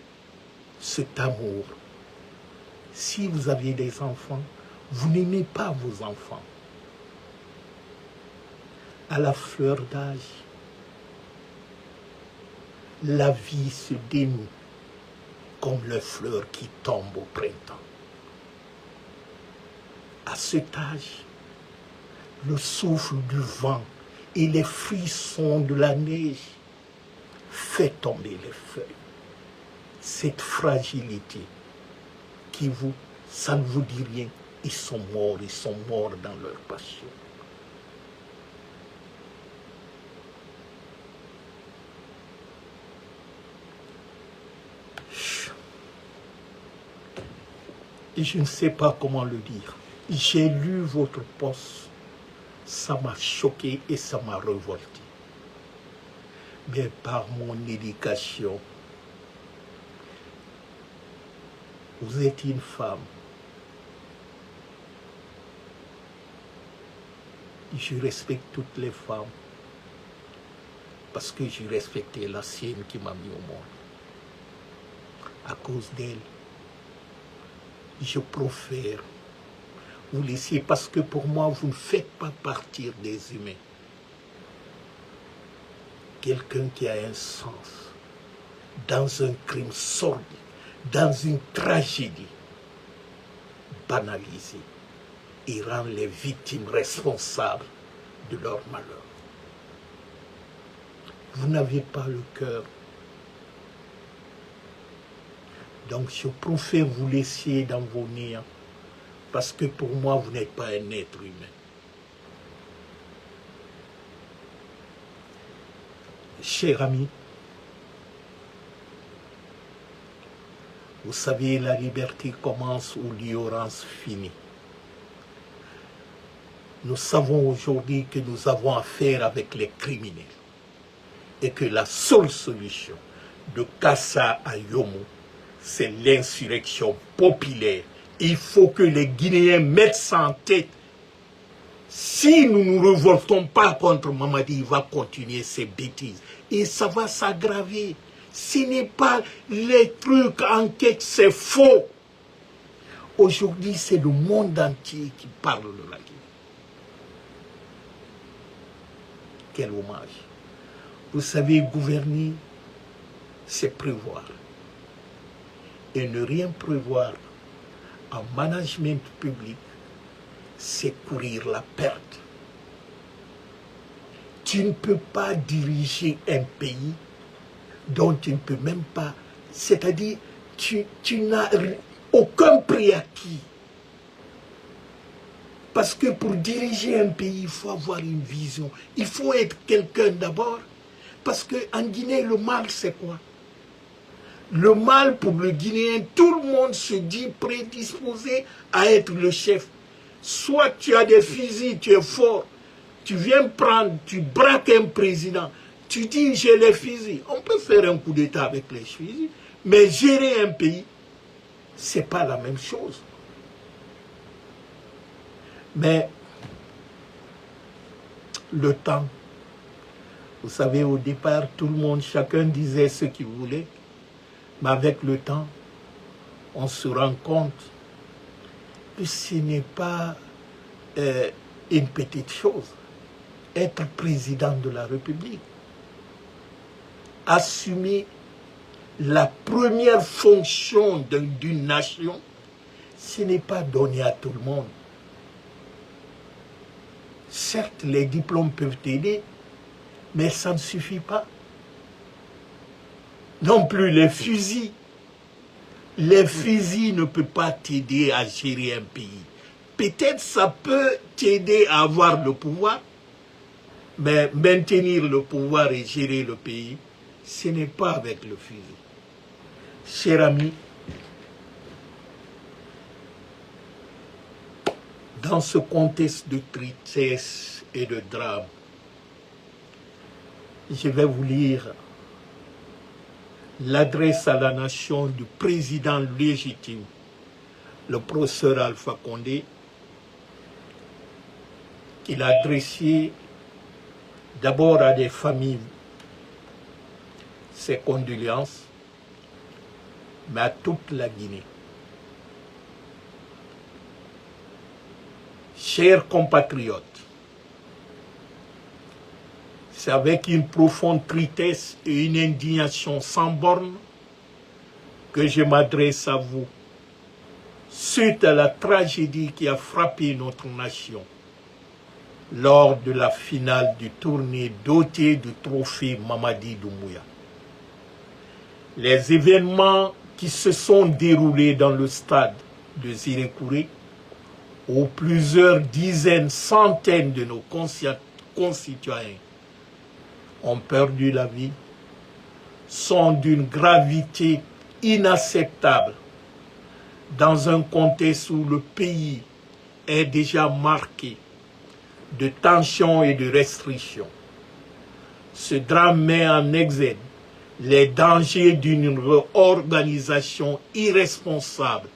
cet amour. Si vous avez des enfants, vous n'aimez pas vos enfants. À la fleur d'âge, la vie se dénoue comme les fleurs qui tombent au printemps. À cet âge, le souffle du vent et les frissons de la neige fait tomber les feuilles. Cette fragilité qui vous, ça ne vous dit rien, ils sont morts dans leur passion. Et je ne sais pas comment le dire. J'ai lu votre poste, ça m'a choqué et ça m'a révolté. Mais par mon éducation, vous êtes une femme. Je respecte toutes les femmes parce que je respectais la sienne qui m'a mis au monde. À cause d'elle, je profère vous laisser parce que pour moi, vous ne faites pas partir des humains. Quelqu'un qui a un sens dans un crime sordide, dans une tragédie banalisée, et rend les victimes responsables de leur malheur. Vous n'avez pas le cœur. Donc je préfère vous laisser dans vos néants, parce que pour moi, vous n'êtes pas un être humain. Cher ami, vous savez, la liberté commence où l'ignorance finit. Nous savons aujourd'hui que nous avons affaire avec les criminels et que la seule solution de Kassa à Yomo, c'est l'insurrection populaire. Il faut que les Guinéens mettent ça en tête. Si nous ne nous révoltons pas contre Mamadi, il va continuer ses bêtises. Et ça va s'aggraver. Ce n'est pas les trucs enquête, c'est faux. Aujourd'hui, c'est le monde entier qui parle de la Guinée. Quel hommage. Vous savez, gouverner, c'est prévoir. Et ne rien prévoir en management public, c'est courir la perte. Tu ne peux pas diriger un pays dont tu ne peux même pas... C'est-à-dire, tu n'as aucun préacquis. Parce que pour diriger un pays, il faut avoir une vision. Il faut être quelqu'un d'abord. Parce qu'en Guinée, le mal, c'est quoi? Le mal pour le Guinéen, tout le monde se dit prédisposé à être le chef. Soit tu as des fusils, tu es fort. Tu viens prendre, tu braques un président. Tu dis, j'ai les fusils. On peut faire un coup d'État avec les fusils. Mais gérer un pays, ce n'est pas la même chose. Mais le temps, vous savez, au départ, tout le monde, chacun disait ce qu'il voulait. Mais avec le temps, on se rend compte que ce n'est pas une petite chose. Être président de la République, assumer la première fonction d'une nation, ce n'est pas donné à tout le monde. Certes, les diplômes peuvent t'aider, mais ça ne suffit pas. Non plus les fusils. Les fusils ne peuvent pas t'aider à gérer un pays. Peut-être ça peut t'aider à avoir le pouvoir, mais maintenir le pouvoir et gérer le pays, ce n'est pas avec le fusil. Chers amis, dans ce contexte de tristesse et de drame, je vais vous lire l'adresse à la nation du président légitime, le professeur Alpha Condé, qu'il a adressé d'abord à des familles, ses condoléances, mais à toute la Guinée. Chers compatriotes, c'est avec une profonde tristesse et une indignation sans borne que je m'adresse à vous suite à la tragédie qui a frappé notre nation lors de la finale du tournoi doté du trophée Mamadi Doumbouya. Les événements qui se sont déroulés dans le stade de Zirékouré, où plusieurs dizaines, centaines de nos concitoyens ont perdu la vie, sont d'une gravité inacceptable dans un contexte où le pays est déjà marqué de tensions et de restrictions. Ce drame met en exergue les dangers d'une réorganisation irresponsable.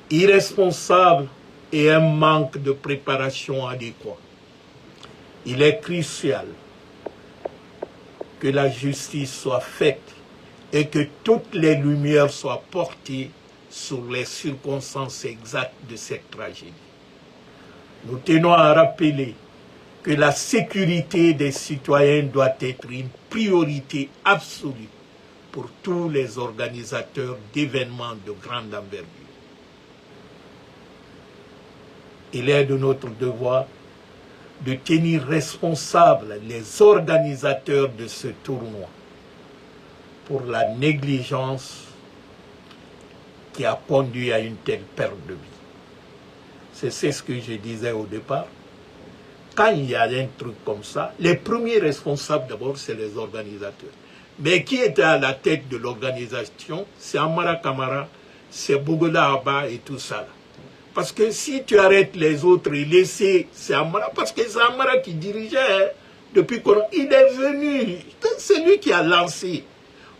Irresponsable et un manque de préparation adéquat. Il est crucial que la justice soit faite et que toutes les lumières soient portées sur les circonstances exactes de cette tragédie. Nous tenons à rappeler que la sécurité des citoyens doit être une priorité absolue pour tous les organisateurs d'événements de grande envergure. Il est de notre devoir de tenir responsables les organisateurs de ce tournoi pour la négligence qui a conduit à une telle perte de vie. C'est ce que je disais au départ. Quand il y a un truc comme ça, les premiers responsables d'abord, c'est les organisateurs. Mais qui était à la tête de l'organisation, c'est Amara Kamara, c'est Bougoula Abba et tout ça. Parce que si tu arrêtes les autres et laisser, c'est Amara, parce que c'est Amara qui dirigeait, hein, depuis qu'il est venu, c'est lui qui a lancé.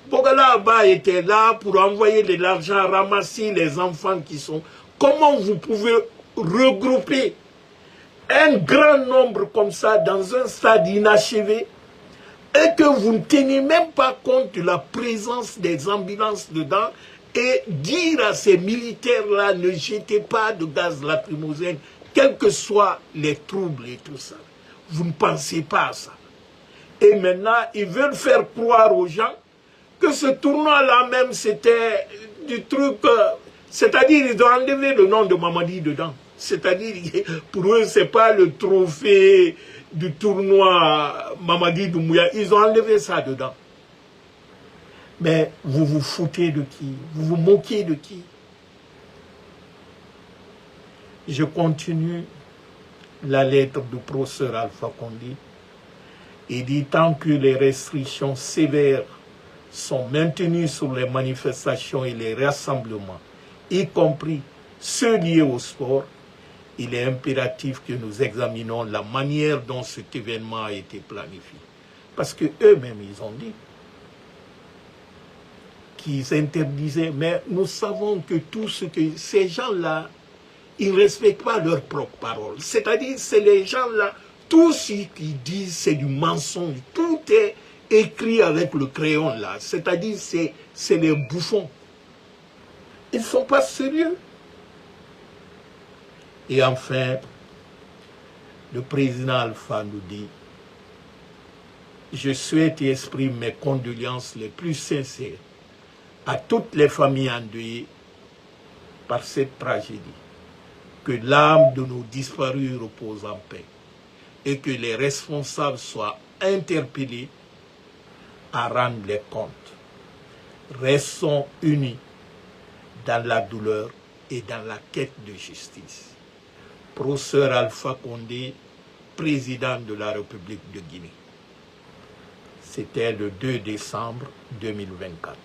Bogala Abba était là pour envoyer de l'argent, ramasser les enfants qui sont... Comment vous pouvez regrouper un grand nombre comme ça dans un stade inachevé et que vous ne tenez même pas compte de la présence des ambulances dedans et dire à ces militaires-là, ne jetez pas de gaz lacrymogène, quels que soient les troubles et tout ça. Vous ne pensez pas à ça. Et maintenant, ils veulent faire croire aux gens que ce tournoi-là même, c'était du truc... c'est-à-dire, ils ont enlevé le nom de Mamadi dedans. C'est-à-dire, pour eux, ce n'est pas le trophée du tournoi Mamadi Doumbouya. Ils ont enlevé ça dedans. Mais vous vous foutez de qui? Vous vous moquez de qui? Je continue la lettre du professeur Alpha Condé. Il dit, tant que les restrictions sévères sont maintenues sur les manifestations et les rassemblements, y compris ceux liés au sport, il est impératif que nous examinions la manière dont cet événement a été planifié. Parce qu'eux-mêmes, ils ont dit qu'ils interdisaient, mais nous savons que tout ce que ces gens-là, ils ne respectent pas leurs propres paroles. C'est-à-dire, c'est les gens-là, tout ce qu'ils disent, c'est du mensonge. Tout est écrit avec le crayon là. C'est-à-dire, c'est les bouffons. Ils ne sont pas sérieux. Et enfin, le président Alpha nous dit, je souhaite et exprime mes condoléances les plus sincères à toutes les familles endeuillées par cette tragédie. Que l'âme de nos disparus repose en paix et que les responsables soient interpellés à rendre les comptes. Restons unis dans la douleur et dans la quête de justice. Professeur Alpha Condé, président de la République de Guinée. C'était le 2 décembre 2024.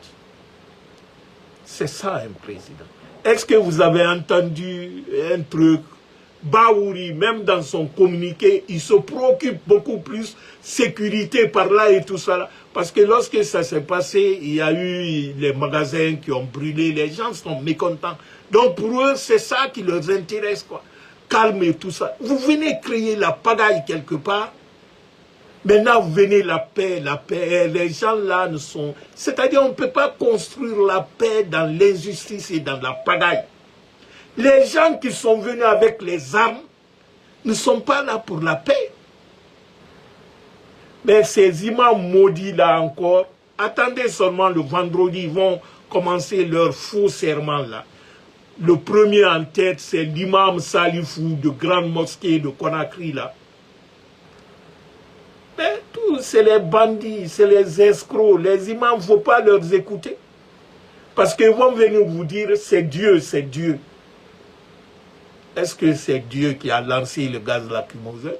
C'est ça un président. Est-ce que vous avez entendu un truc? Baouri, même dans son communiqué, il se préoccupe beaucoup plus sécurité par là et tout ça. Là. Parce que lorsque ça s'est passé, il y a eu les magasins qui ont brûlé, les gens sont mécontents. Donc pour eux, c'est ça qui leur intéresse, quoi. Calme et tout ça. Vous venez créer la pagaille quelque part. Maintenant, vous venez la paix. Les gens là ne sont... C'est-à-dire, on ne peut pas construire la paix dans l'injustice et dans la pagaille. Les gens qui sont venus avec les armes ne sont pas là pour la paix. Mais ces imams maudits là encore, attendez seulement le vendredi, ils vont commencer leur faux serment là. Le premier en tête, c'est l'imam Salifou de grande mosquée de Conakry là. Mais tous, c'est les bandits, c'est les escrocs. Les imams, il ne faut pas leur écouter. Parce qu'ils vont venir vous dire, c'est Dieu, c'est Dieu. Est-ce que c'est Dieu qui a lancé le gaz lacrymogène?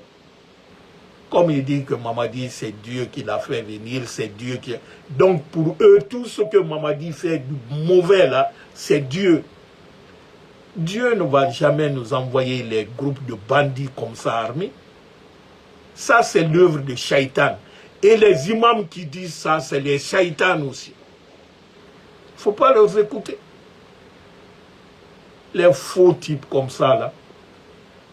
Comme il dit que Mamadi, c'est Dieu qui l'a fait venir, c'est Dieu qui... Donc pour eux, tout ce que Mamadi fait du mauvais là, c'est Dieu. Dieu ne va jamais nous envoyer les groupes de bandits comme ça armés. Ça, c'est l'œuvre de Shaitan. Et les imams qui disent ça, c'est les Shaitan aussi. Il ne faut pas les écouter. Les faux types comme ça, là.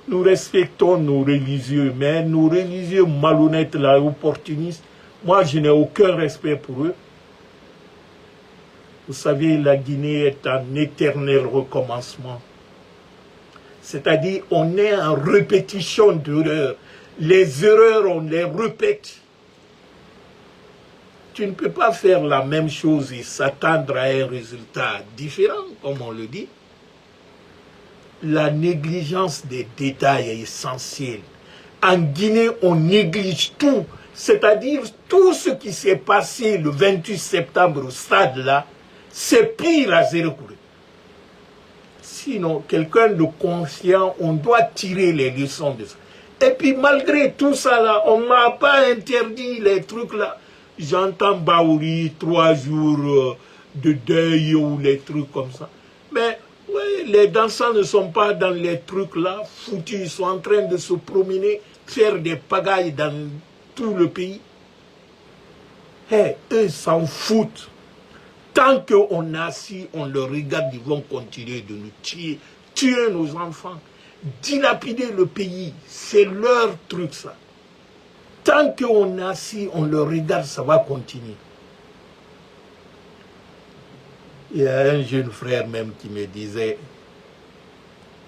Nous respectons nos religieux, mais nos religieux malhonnêtes, là, opportunistes, moi, je n'ai aucun respect pour eux. Vous savez, la Guinée est un éternel recommencement. C'est-à-dire, on est en répétition d'erreurs. Les erreurs, on les répète. Tu ne peux pas faire la même chose et s'attendre à un résultat différent, comme on le dit. La négligence des détails est essentielle. En Guinée, on néglige tout. C'est-à-dire, tout ce qui s'est passé le 28 septembre au stade là, c'est pire à zéro. Sinon, quelqu'un de conscient, on doit tirer les leçons de ça. Et puis, malgré tout ça là, on ne m'a pas interdit les trucs là. J'entends Baouri, 3 jours de deuil ou les trucs comme ça. Mais, oui, les dansants ne sont pas dans les trucs là, foutus, ils sont en train de se promener, faire des pagailles dans tout le pays. Hey, eux s'en foutent. Tant qu'on est assis, on le regarde, ils vont continuer de nous tuer, tuer nos enfants, dilapider le pays. C'est leur truc ça. Tant qu'on est assis, on le regarde, ça va continuer. Il y a un jeune frère même qui me disait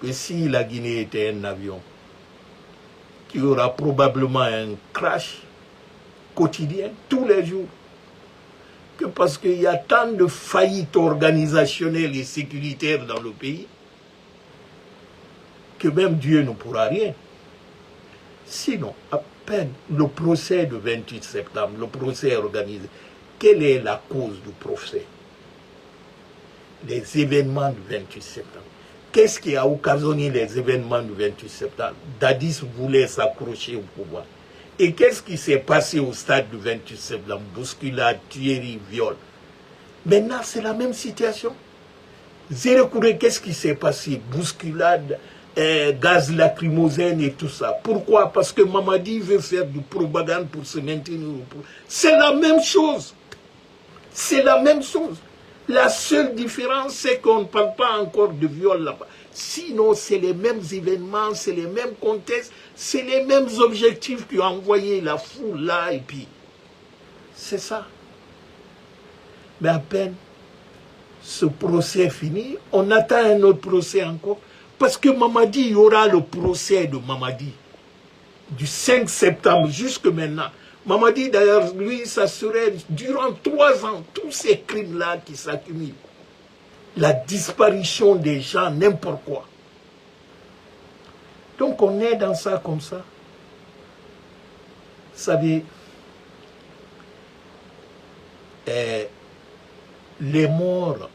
que si la Guinée était un avion, qu'il y aura probablement un crash quotidien, tous les jours. Que parce qu'il y a tant de faillites organisationnelles et sécuritaires dans le pays, que même Dieu ne pourra rien. Sinon, à peine le procès du 28 septembre, le procès organisé, quelle est la cause du procès? Les événements du 28 septembre. Qu'est-ce qui a occasionné les événements du 28 septembre? Dadis voulait s'accrocher au pouvoir. Et qu'est-ce qui s'est passé au stade du 28 septembre? Bousculade, tuerie, viol. Maintenant, c'est la même situation. Zérekouré, qu'est-ce qui s'est passé? Bousculade, gaz lacrymogène et tout ça. Pourquoi? Parce que Mamadi veut faire du propagande pour se maintenir. C'est la même chose. C'est la même chose. La seule différence, c'est qu'on ne parle pas encore de viol là-bas. Sinon, c'est les mêmes événements, c'est les mêmes contextes, c'est les mêmes objectifs qui ont envoyé la foule là, et puis, c'est ça. Mais à peine ce procès fini, on attend un autre procès encore, parce que Mamadi, il y aura le procès de Mamadi, du 5 septembre jusque maintenant. Mamadi, d'ailleurs, lui, ça serait durant 3 ans, tous ces crimes-là qui s'accumulent. La disparition des gens, n'importe quoi. Donc on est dans ça comme ça. Vous savez, les morts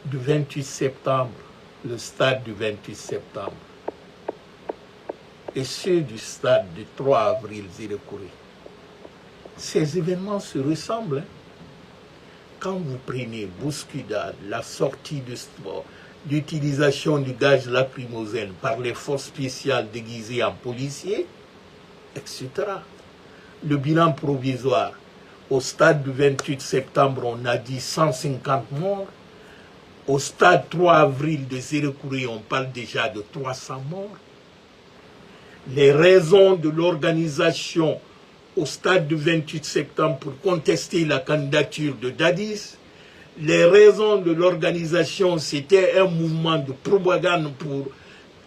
du 28 septembre, le stade du 28 septembre, et ceux du stade du 3 avril, Zérekouré, ces événements se ressemblent. Hein? Quand vous prenez bousculade, la sortie de sport, l'utilisation du gaz lacrymogène par les forces spéciales déguisées en policiers, etc. Le bilan provisoire, au stade du 28 septembre, on a dit 150 morts. Au stade 3 avril de Zérekouré, on parle déjà de 300 morts. Les raisons de l'organisation au stade du 28 septembre pour contester la candidature de Dadis, les raisons de l'organisation, c'était un mouvement de propagande pour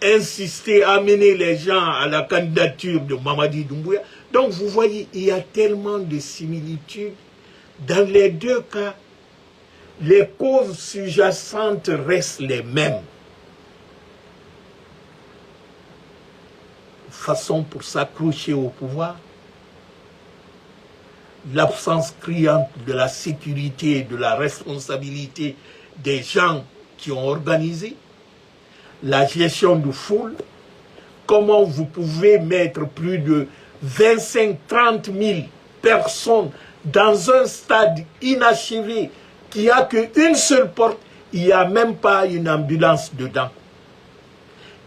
insister, amener les gens à la candidature de Mamadi Doumbouya. Donc vous voyez, il y a tellement de similitudes. Dans les deux cas, les causes sous-jacentes restent les mêmes. Façon pour s'accrocher au pouvoir, l'absence criante de la sécurité et de la responsabilité des gens qui ont organisé, la gestion de foule, comment vous pouvez mettre plus de 25-30 000 personnes dans un stade inachevé qui n'a qu'une seule porte, il n'y a même pas une ambulance dedans.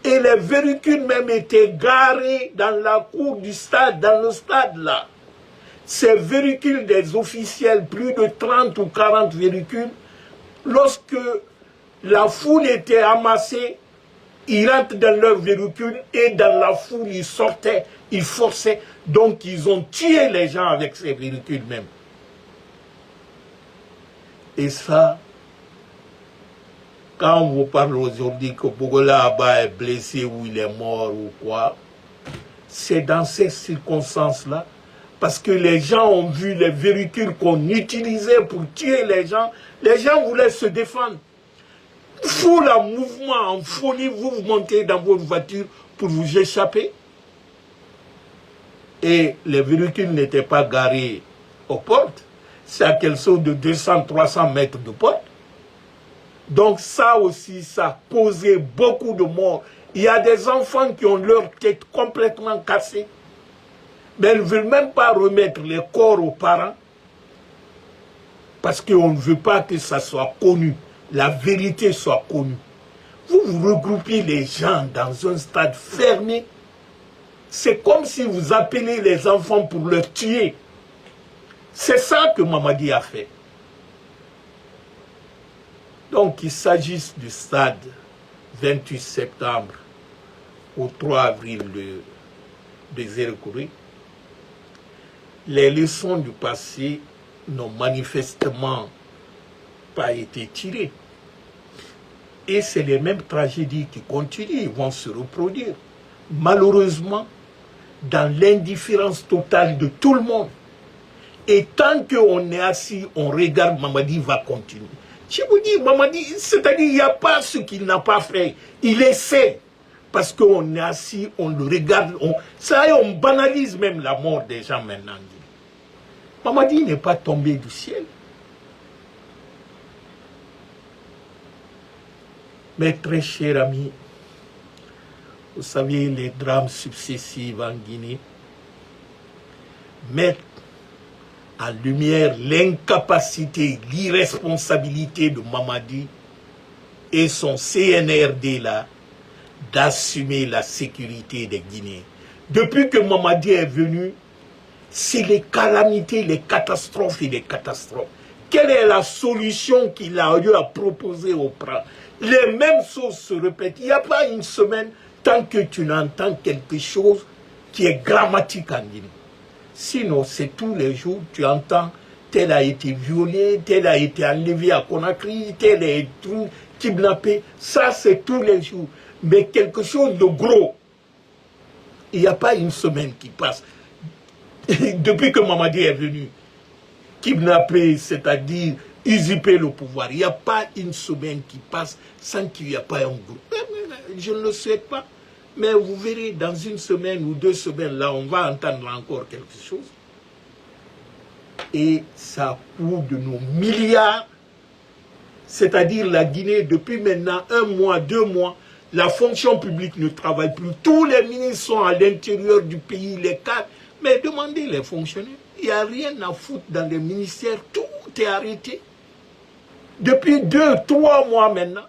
Et les véhicules même étaient garés dans la cour du stade, dans le stade là. Ces véhicules des officiels, plus de 30 ou 40 véhicules, lorsque la foule était amassée, ils rentrent dans leur véhicule et dans la foule, ils sortaient, ils forçaient. Donc ils ont tué les gens avec ces véhicules même. Et ça, quand on vous parle aujourd'hui que Bogola Abba est blessé ou il est mort ou quoi, c'est dans ces circonstances-là, parce que les gens ont vu les véhicules qu'on utilisait pour tuer les gens voulaient se défendre. Foule en mouvement, en folie, vous montez dans votre voiture pour vous échapper. Et les véhicules n'étaient pas garés aux portes, c'est à quelque chose de 200-300 mètres de porte. Donc ça aussi, ça a causé beaucoup de morts. Il y a des enfants qui ont leur tête complètement cassée. Mais elles ne veulent même pas remettre les corps aux parents. Parce qu'on ne veut pas que ça soit connu. la vérité soit connue. Vous regroupez les gens dans un stade fermé. C'est comme si vous appelez les enfants pour leur tuer. C'est ça que Mamadi a fait. Donc, qu'il s'agisse du stade 28 septembre au 3 avril de Zérekouré, les leçons du passé n'ont manifestement pas été tirées. Et c'est les mêmes tragédies qui continuent, vont se reproduire. Malheureusement, dans l'indifférence totale de tout le monde. Et tant qu'on est assis, on regarde, Mamadi va continuer. Je vous dis, Mamadi, c'est-à-dire il n'y a pas ce qu'il n'a pas fait. Il essaie. Parce qu'on est assis, on le regarde, on banalise même la mort des gens maintenant. Mamadi n'est pas tombé du ciel. Mes très chers amis, vous savez, les drames successifs en Guinée mettent en lumière l'incapacité, l'irresponsabilité de Mamadi et son CNRD là d'assumer la sécurité des Guinéens. Depuis que Mamadi est venu, c'est les calamités, les catastrophes et les catastrophes. Quelle est la solution qu'il a eu à proposer au PRA? Les mêmes choses se répètent. Il n'y a pas une semaine tant que tu n'entends quelque chose qui est grammatique en Guinée. Sinon, c'est tous les jours, tu entends, tel a été violé, tel a été enlevé à Conakry, tel a été kidnappé. Ça, c'est tous les jours. Mais quelque chose de gros, il n'y a pas une semaine qui passe. Depuis que Mamadi est venu, kidnapper, c'est-à-dire usurper le pouvoir, il n'y a pas une semaine qui passe sans qu'il n'y ait pas un groupe. Je ne le souhaite pas. Mais vous verrez, dans une semaine ou 2 semaines, là, on va entendre encore quelque chose. Et ça coûte de nos milliards. C'est-à-dire la Guinée, depuis maintenant 1 mois, 2 mois, la fonction publique ne travaille plus. Tous les ministres sont à l'intérieur du pays, les cadres. Mais demandez les fonctionnaires. Il n'y a rien à foutre dans les ministères. Tout est arrêté. Depuis 2, 3 mois maintenant.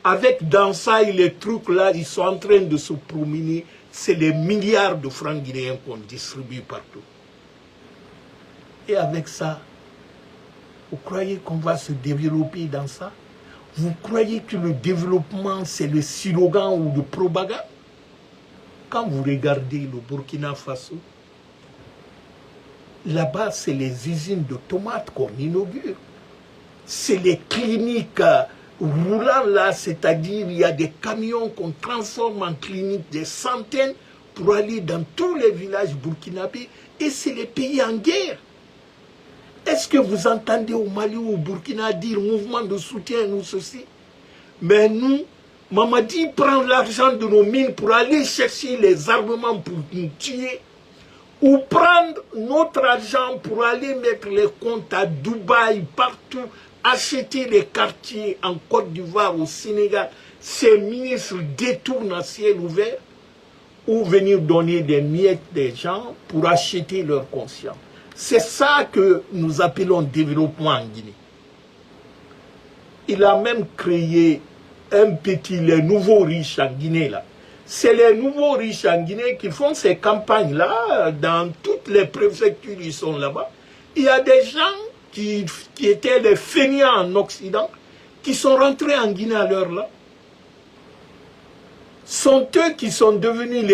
Avec dans ça et les trucs là, ils sont en train de se promener. C'est les milliards de francs guinéens qu'on distribue partout. Et avec ça, vous croyez qu'on va se développer dans ça? Vous croyez que le développement, c'est le slogan ou le propagande? Quand vous regardez le Burkina Faso, là-bas, c'est les usines de tomates qu'on inaugure. C'est les cliniques roulant là, c'est-à-dire il y a des camions qu'on transforme en cliniques, des centaines, pour aller dans tous les villages burkinabés. Et c'est les pays en guerre. Est-ce que vous entendez au Mali ou au Burkina dire mouvement de soutien ou ceci? Mais nous, Mamadi prend l'argent de nos mines pour aller chercher les armements pour nous tuer, ou prendre notre argent pour aller mettre les comptes à Dubaï, partout, acheter les quartiers en Côte d'Ivoire, au Sénégal. Ces ministres détournent à ciel ouvert, ou venir donner des miettes des gens pour acheter leur conscience. C'est ça que nous appelons développement en Guinée. Il a même créé les nouveaux riches en Guinée là. C'est les nouveaux riches en Guinée qui font ces campagnes-là. Dans toutes les préfectures, ils sont là-bas. Il y a des gens qui étaient les fainéants en Occident, qui sont rentrés en Guinée à l'heure là. Sont eux qui sont devenus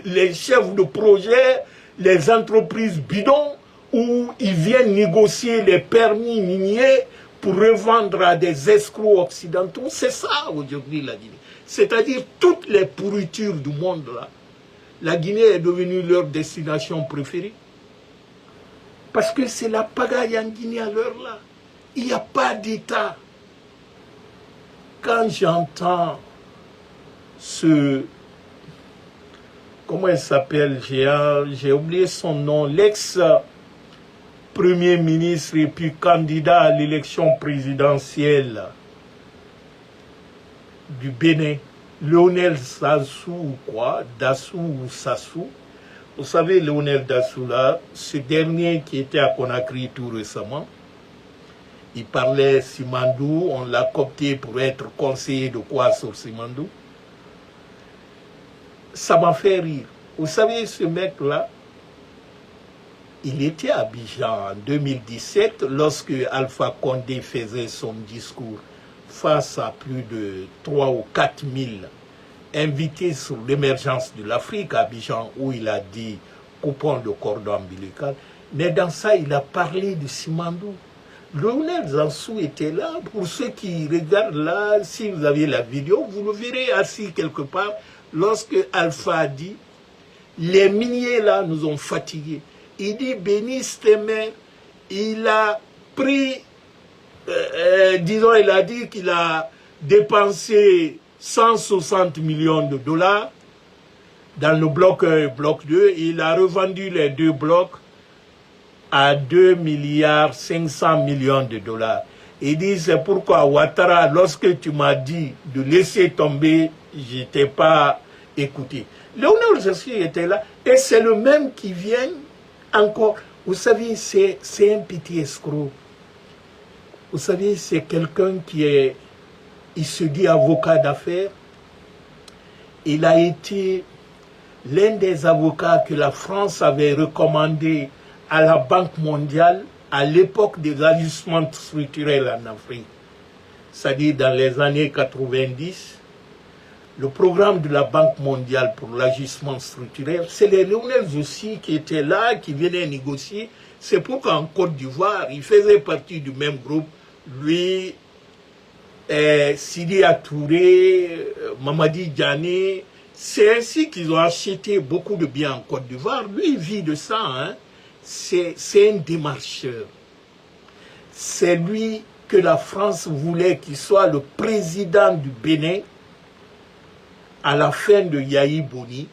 les chefs de projet, les entreprises bidons, où ils viennent négocier les permis miniers pour revendre à des escrocs occidentaux. C'est ça aujourd'hui la Guinée. C'est-à-dire toutes les pourritures du monde là. La Guinée est devenue leur destination préférée. Parce que c'est la pagaille en Guinée à l'heure là. Il n'y a pas d'État. Quand j'entends comment il s'appelle, j'ai oublié son nom, l'ex-premier ministre et puis candidat à l'élection présidentielle du Bénin, Lionel Sassou ou quoi, Dassou ou Sassou. Vous savez, Lionel Dassou là, ce dernier qui était à Conakry tout récemment, Il parlait Simandou, on l'a coopté pour être conseiller de quoi sur Simandou. Ça m'a fait rire. Vous savez, ce mec-là, il était à Abidjan en 2017 lorsque Alpha Condé faisait son discours face à plus de 3 ou 4 000 invités sur l'émergence de l'Afrique à Abidjan, où il a dit coupons le cordon ombilical. Mais dans ça, il a parlé de Simandou. Lionel Zansou était là. Pour ceux qui regardent là, si vous avez la vidéo, vous le verrez assis quelque part lorsque Alpha a dit les miniers là nous ont fatigués. Il dit bénisse tes mains. Il a pris, disons, il a dit qu'il a dépensé 160 millions de dollars dans le bloc 1 et bloc 2. Il a revendu les deux blocs à 2 milliards 500 millions de dollars. Il dit, c'est pourquoi Ouattara, lorsque tu m'as dit de laisser tomber, je ne t'ai pas écouté. Léonard Zansou était là, et c'est le même qui vient encore. Vous savez, c'est un petit escroc. Vous savez, c'est quelqu'un qui est, il se dit avocat d'affaires. Il a été l'un des avocats que la France avait recommandé à la Banque mondiale à l'époque des ajustements structurels en Afrique. C'est-à-dire dans les années 90, le programme de la Banque mondiale pour l'ajustement structurel, c'est les Lionel aussi qui étaient là, qui venaient négocier. C'est pourquoi en Côte d'Ivoire, il faisait partie du même groupe. Lui, Sidi Touré, Mamadi Diané. C'est ainsi qu'ils ont acheté beaucoup de biens en Côte d'Ivoire. Lui, il vit de ça, hein. C'est un démarcheur. C'est lui que la France voulait qu'il soit le président du Bénin à la fin de Yahi Boni.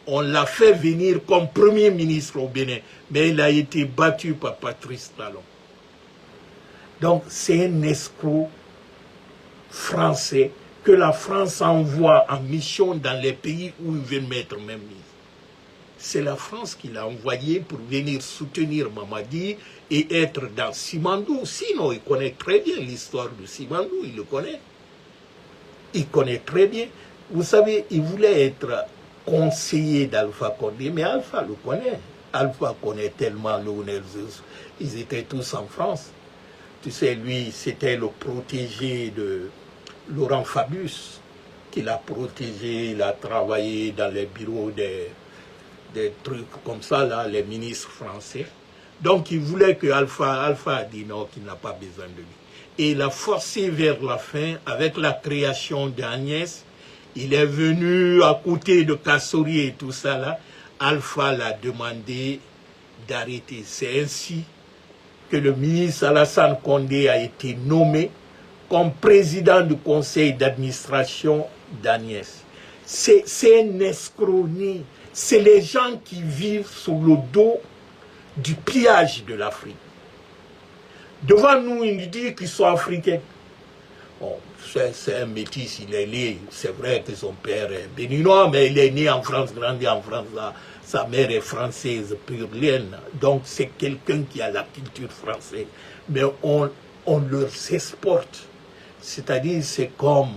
On l'a fait venir comme premier ministre au Bénin, mais il a été battu par Patrice Talon. Donc c'est un escroc français que la France envoie en mission dans les pays où il veut mettre même mise. C'est la France qui l'a envoyé pour venir soutenir Mamadi et être dans Simandou. Sinon, il connaît très bien l'histoire de Simandou, il le connaît. Il connaît très bien. Vous savez, il voulait être conseiller d'Alpha Condé, mais Alpha le connaît. Alpha connaît tellement Lionel Zansou. Ils étaient tous en France. Tu sais, lui, c'était le protégé de Laurent Fabius, qu'il a protégé, il a travaillé dans les bureaux des trucs comme ça, là, les ministres français. Donc, il voulait que Alpha a dit non, qu'il n'a pas besoin de lui. Et il a forcé vers la fin, avec la création d'Agnès, il est venu à côté de Kassori et tout ça, là. Alpha l'a demandé d'arrêter. C'est ainsi que le ministre Alassane Condé a été nommé comme président du conseil d'administration d'Agnès. C'est un escroc. C'est les gens qui vivent sur le dos du pillage de l'Afrique. Devant nous, ils nous disent qu'ils sont africains. Bon, c'est un métis, il est né, c'est vrai que son père est béninois, mais il est né en France, grandi en France, là. Sa mère est française, pure laine. Donc c'est quelqu'un qui a la culture française. Mais on leur exporte. C'est-à-dire, c'est comme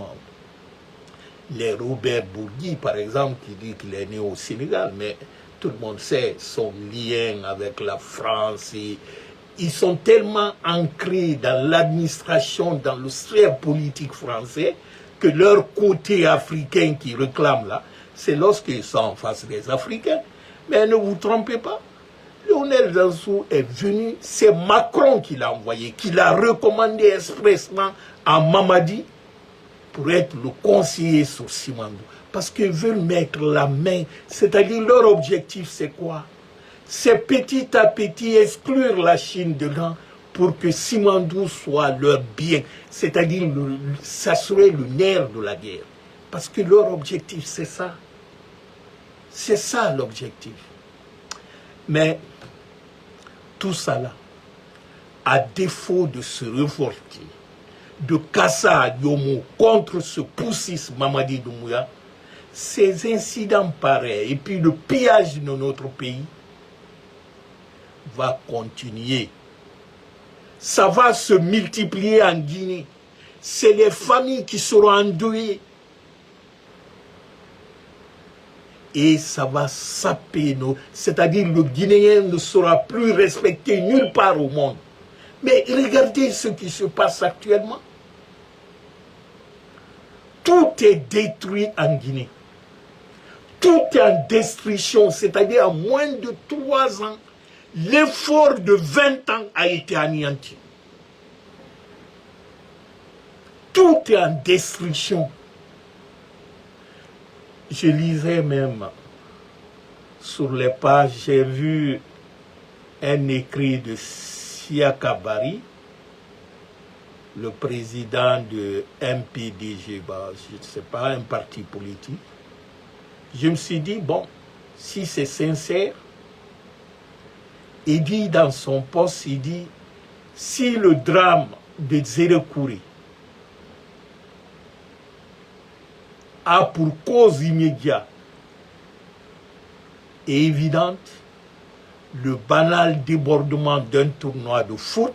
les Robert Bourgui, par exemple, qui dit qu'il est né au Sénégal, mais tout le monde sait son lien avec la France. Et ils sont tellement ancrés dans l'administration, dans le sphère politique français, que leur côté africain qui réclame là, c'est lorsqu'ils sont en face des Africains. Mais ne vous trompez pas, Lionel Zansou est venu, c'est Macron qui l'a envoyé, qui l'a recommandé expressement à Mamadi pour être le conseiller sur Simandou. Parce qu'ils veulent mettre la main, c'est-à-dire leur objectif c'est quoi? C'est petit à petit exclure la Chine dedans pour que Simandou soit leur bien, c'est-à-dire ça serait le nerf de la guerre. Parce que leur objectif c'est ça. C'est ça l'objectif. Mais tout ça là, à défaut de se révolter, de casser à Yomo contre ce poussiste Mamadi Doumbouya, ces incidents pareils et puis le pillage de notre pays va continuer. ça va se multiplier en Guinée. C'est les familles qui seront endeuillées. Et ça va saper nos... C'est-à-dire le Guinéen ne sera plus respecté nulle part au monde. Mais regardez ce qui se passe actuellement. Tout est détruit en Guinée. Tout est en destruction, c'est-à-dire en moins de 3 ans, l'effort de 20 ans a été anéanti. Tout est en destruction. Je lisais même sur les pages, j'ai vu un écrit de Siaka Bari, le président de MPDG, je ne sais pas, un parti politique. Je me suis dit, bon, si c'est sincère, il dit dans son poste, il dit, si le drame de Zérekouri a pour cause immédiate et évidente le banal débordement d'un tournoi de foot,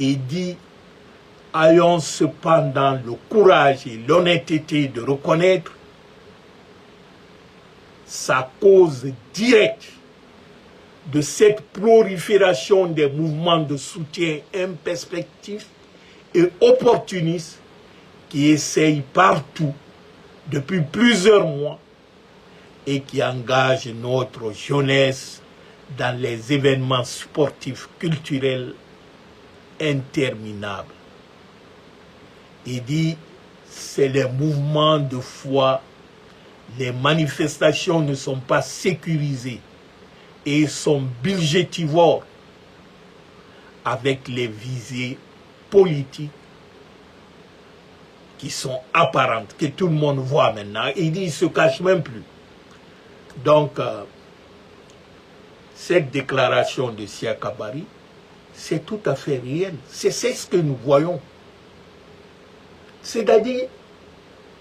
il dit, ayons cependant le courage et l'honnêteté de reconnaître sa cause directe de cette prolifération des mouvements de soutien imperspectifs et opportunistes qui essayent partout depuis plusieurs mois et qui engagent notre jeunesse dans les événements sportifs culturels interminables. Il dit, c'est les mouvements de foi, les manifestations ne sont pas sécurisées et sont budgétivores avec les visées politiques qui sont apparentes, que tout le monde voit maintenant. Il dit, il ne se cache même plus. Donc, cette déclaration de Siaka Bari, c'est tout à fait réel. C'est ce que nous voyons. C'est-à-dire,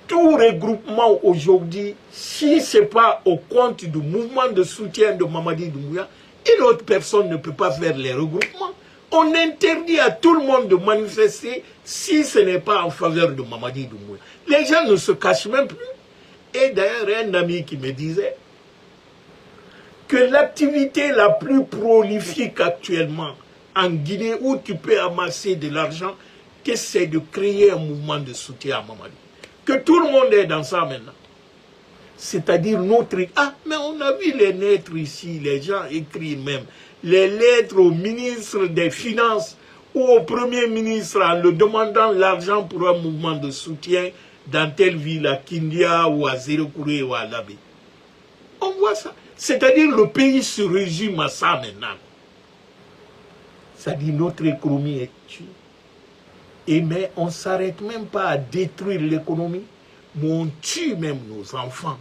tout regroupement aujourd'hui, si ce n'est pas au compte du mouvement de soutien de Mamadi Doumbouya, une autre personne ne peut pas faire les regroupements. On interdit à tout le monde de manifester si ce n'est pas en faveur de Mamadi Doumbouya. Les gens ne se cachent même plus. Et d'ailleurs, un ami qui me disait que l'activité la plus prolifique actuellement en Guinée, où tu peux amasser de l'argent, c'est de créer un mouvement de soutien à Mamadi. Que tout le monde est dans ça maintenant. C'est-à-dire notre... Ah, mais on a vu les lettres ici, les gens écrivent même. Les lettres au ministre des Finances ou au Premier ministre en le demandant l'argent pour un mouvement de soutien dans telle ville, à Kindia ou à Zérekouri ou à Labé. On voit ça. C'est-à-dire le pays se résume à ça maintenant. C'est-à-dire notre économie est tuée. Et mais on ne s'arrête même pas à détruire l'économie, mais on tue même nos enfants.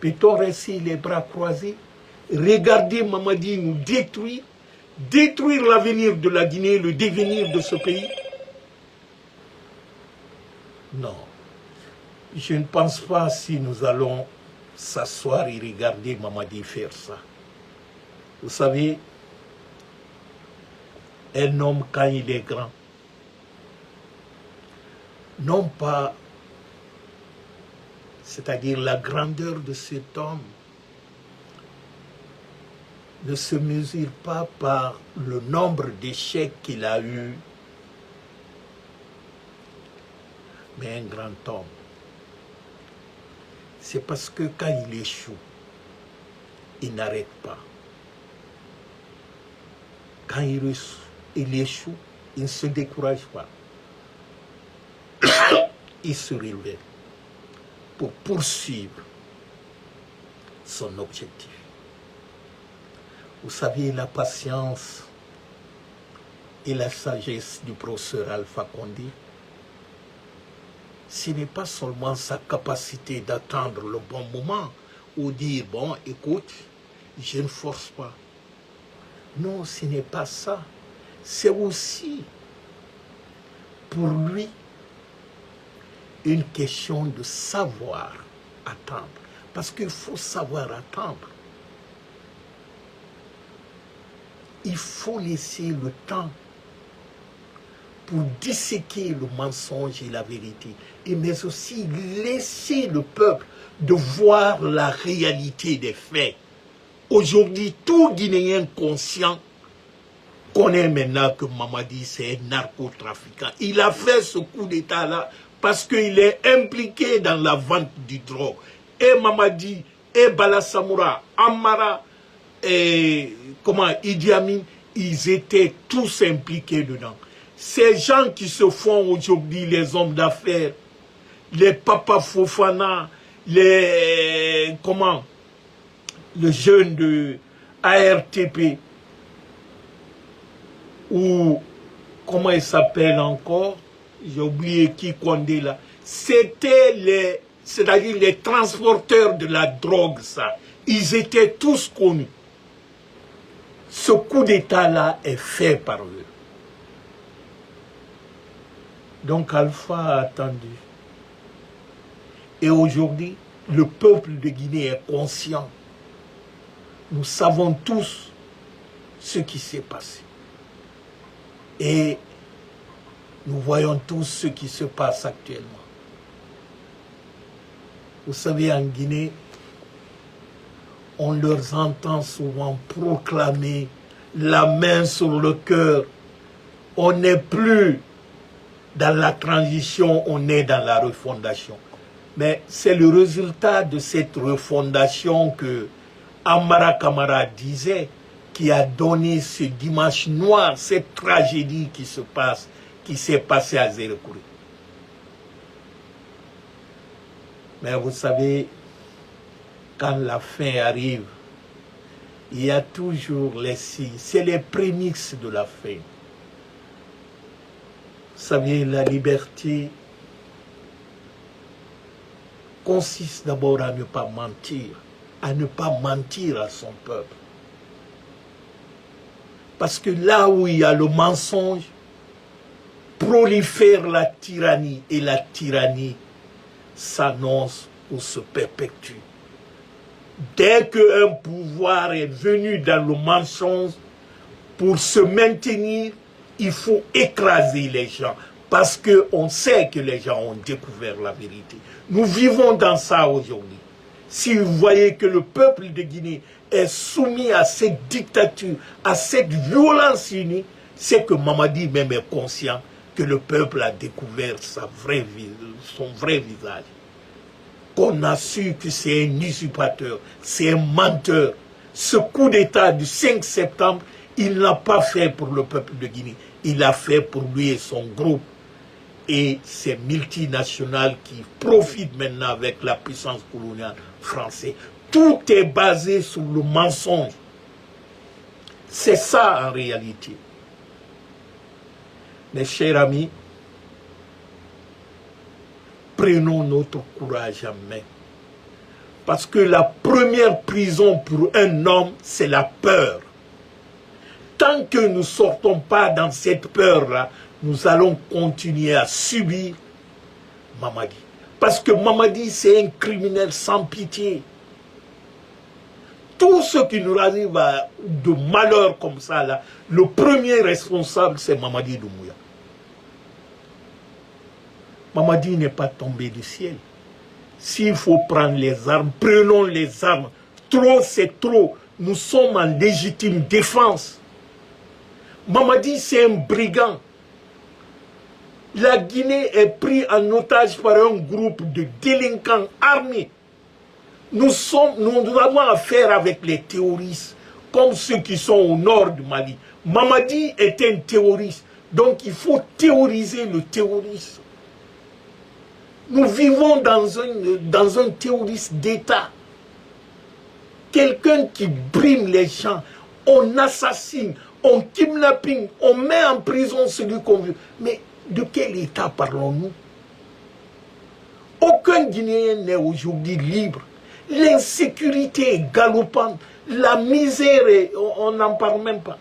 Peut-on rester les bras croisés? Regarder Mamadi nous détruire, détruire l'avenir de la Guinée, le devenir de ce pays? Non. Je ne pense pas si nous allons s'asseoir et regarder Mamadi faire ça. Vous savez, un homme, quand il est grand, non pas, c'est-à-dire la grandeur de cet homme, ne se mesure pas par le nombre d'échecs qu'il a eu, mais un grand homme. C'est parce que quand il échoue, il n'arrête pas. Quand il échoue, il ne se décourage pas. Il se relève pour poursuivre son objectif. Vous savez, la patience et la sagesse du professeur Alpha Condé, ce n'est pas seulement sa capacité d'attendre le bon moment ou dire, bon, écoute, je ne force pas. Non, ce n'est pas ça. C'est aussi, pour lui, une question de savoir attendre. Parce qu'il faut savoir attendre. il faut laisser le temps pour disséquer le mensonge et la vérité, et mais aussi laisser le peuple de voir la réalité des faits. Aujourd'hui, tout Guinéen conscient connaît maintenant que Mamadi c'est un narcotrafiquant. Il a fait ce coup d'état-là parce qu'il est impliqué dans la vente du drogue. Et Mamadi, et Bala Samoura, Amara, et Idi Amin, ils étaient tous impliqués dedans. Ces gens qui se font aujourd'hui les hommes d'affaires, les Papa Fofana, le jeune de ARTP, ou comment il s'appelle encore, j'ai oublié qui Condé là, c'était c'est-à-dire les transporteurs de la drogue, ça. Ils étaient tous connus. Ce coup d'état-là est fait par eux. Donc Alpha a attendu. Et aujourd'hui, le peuple de Guinée est conscient. Nous savons tous ce qui s'est passé. Et nous voyons tous ce qui se passe actuellement. Vous savez, en Guinée, on leur entend souvent proclamer la main sur le cœur. On n'est plus dans la transition, on est dans la refondation. Mais c'est le résultat de cette refondation que Amara Kamara disait, qui a donné ce dimanche noir, cette tragédie qui s'est passée à Zérekouré. Mais vous savez, quand la fin arrive, il y a toujours les signes. C'est les prémices de la fin. Vous savez, la liberté consiste d'abord à ne pas mentir à son peuple. Parce que là où il y a le mensonge, prolifère la tyrannie, et la tyrannie s'annonce ou se perpétue. Dès qu'un pouvoir est venu dans le mensonge, pour se maintenir, il faut écraser les gens. Parce qu'on sait que les gens ont découvert la vérité. Nous vivons dans ça aujourd'hui. Si vous voyez que le peuple de Guinée est soumis à cette dictature, à cette violence unie, c'est que Mamadi même est conscient que le peuple a découvert son vrai visage. Qu'on a su que c'est un usurpateur, c'est un menteur. Ce coup d'état du 5 septembre, il n'a pas fait pour le peuple de Guinée. Il l'a fait pour lui et son groupe. Et ces multinationales qui profitent maintenant avec la puissance coloniale française. Tout est basé sur le mensonge. C'est ça en réalité. Mes chers amis, prenons notre courage en main. Parce que la première prison pour un homme, c'est la peur. Tant que nous ne sortons pas dans cette peur-là, nous allons continuer à subir Mamadi. Parce que Mamadi, c'est un criminel sans pitié. Tout ce qui nous arrive de malheur comme ça, là, le premier responsable, c'est Mamadi Doumbouya. Mamadi n'est pas tombé du ciel. S'il faut prendre les armes, prenons les armes. Trop, c'est trop. Nous sommes en légitime défense. Mamadi, c'est un brigand. La Guinée est prise en otage par un groupe de délinquants armés. Nous avons affaire avec les terroristes, comme ceux qui sont au nord du Mali. Mamadi est un terroriste, donc il faut terroriser le terrorisme. Nous vivons dans un terroriste d'État. Quelqu'un qui brime les gens, on assassine, on kidnapping, on met en prison celui qu'on veut. Mais de quel État parlons-nous? Aucun Guinéen n'est aujourd'hui libre. L'insécurité est galopante. La misère, on n'en parle même pas.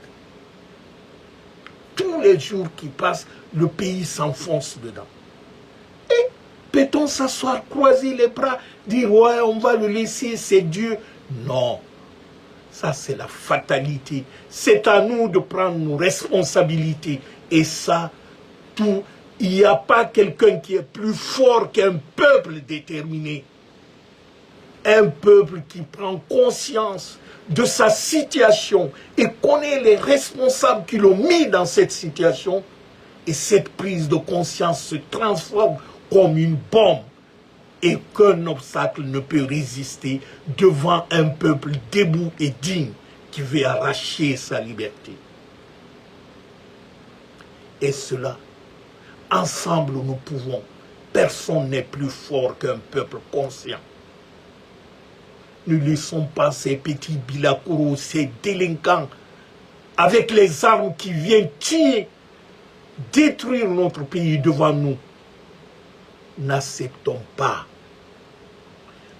Tous les jours qui passent, le pays s'enfonce dedans. Et peut-on s'asseoir, croiser les bras, dire ouais, on va le laisser, c'est Dieu? Non. Ça, c'est la fatalité. C'est à nous de prendre nos responsabilités. Et ça, tout, il n'y a pas quelqu'un qui est plus fort qu'un peuple déterminé. Un peuple qui prend conscience de sa situation et connaît les responsables qui l'ont mis dans cette situation. Et cette prise de conscience se transforme comme une bombe et qu'un obstacle ne peut résister devant un peuple debout et digne qui veut arracher sa liberté. Et cela, ensemble nous pouvons. Personne n'est plus fort qu'un peuple conscient. Ne laissons pas ces petits bilakouros, ces délinquants, avec les armes qui viennent tuer, détruire notre pays devant nous. N'acceptons pas.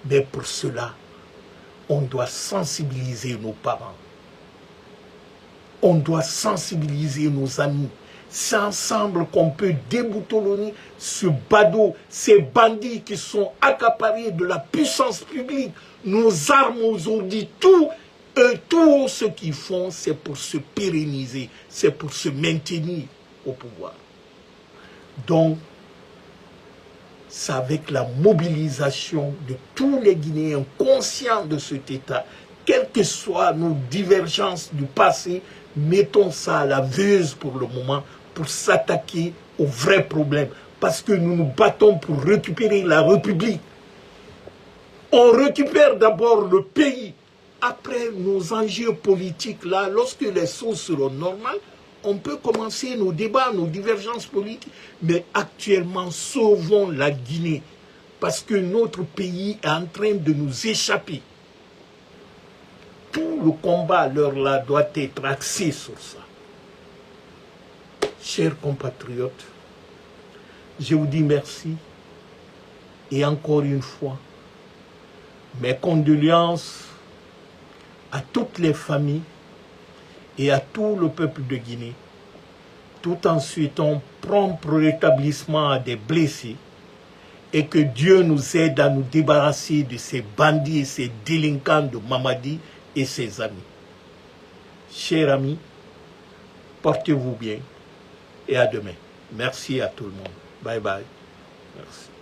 Mais pour cela, on doit sensibiliser nos parents. On doit sensibiliser nos amis. C'est ensemble qu'on peut déboutonnner ce badaud, ces bandits qui sont accaparés de la puissance publique. Nos armes aujourd'hui, tout ce qu'ils font, c'est pour se pérenniser, c'est pour se maintenir au pouvoir. Donc, c'est avec la mobilisation de tous les Guinéens conscients de cet État, quelles que soient nos divergences du passé, mettons ça à la veilleuse pour le moment, pour s'attaquer aux vrais problèmes. Parce que nous nous battons pour récupérer la République. On récupère d'abord le pays. Après nos enjeux politiques, là, lorsque les choses seront normales, on peut commencer nos débats, nos divergences politiques. Mais actuellement, sauvons la Guinée. Parce que notre pays est en train de nous échapper. Tout le combat, là, doit être axé sur ça. Chers compatriotes, je vous dis merci. Et encore une fois, mes condoléances à toutes les familles et à tout le peuple de Guinée, tout en souhaitant prompt rétablissement des blessés et que Dieu nous aide à nous débarrasser de ces bandits et ces délinquants de Mamadi et ses amis. Chers amis, portez-vous bien et à demain. Merci à tout le monde. Bye bye. Merci.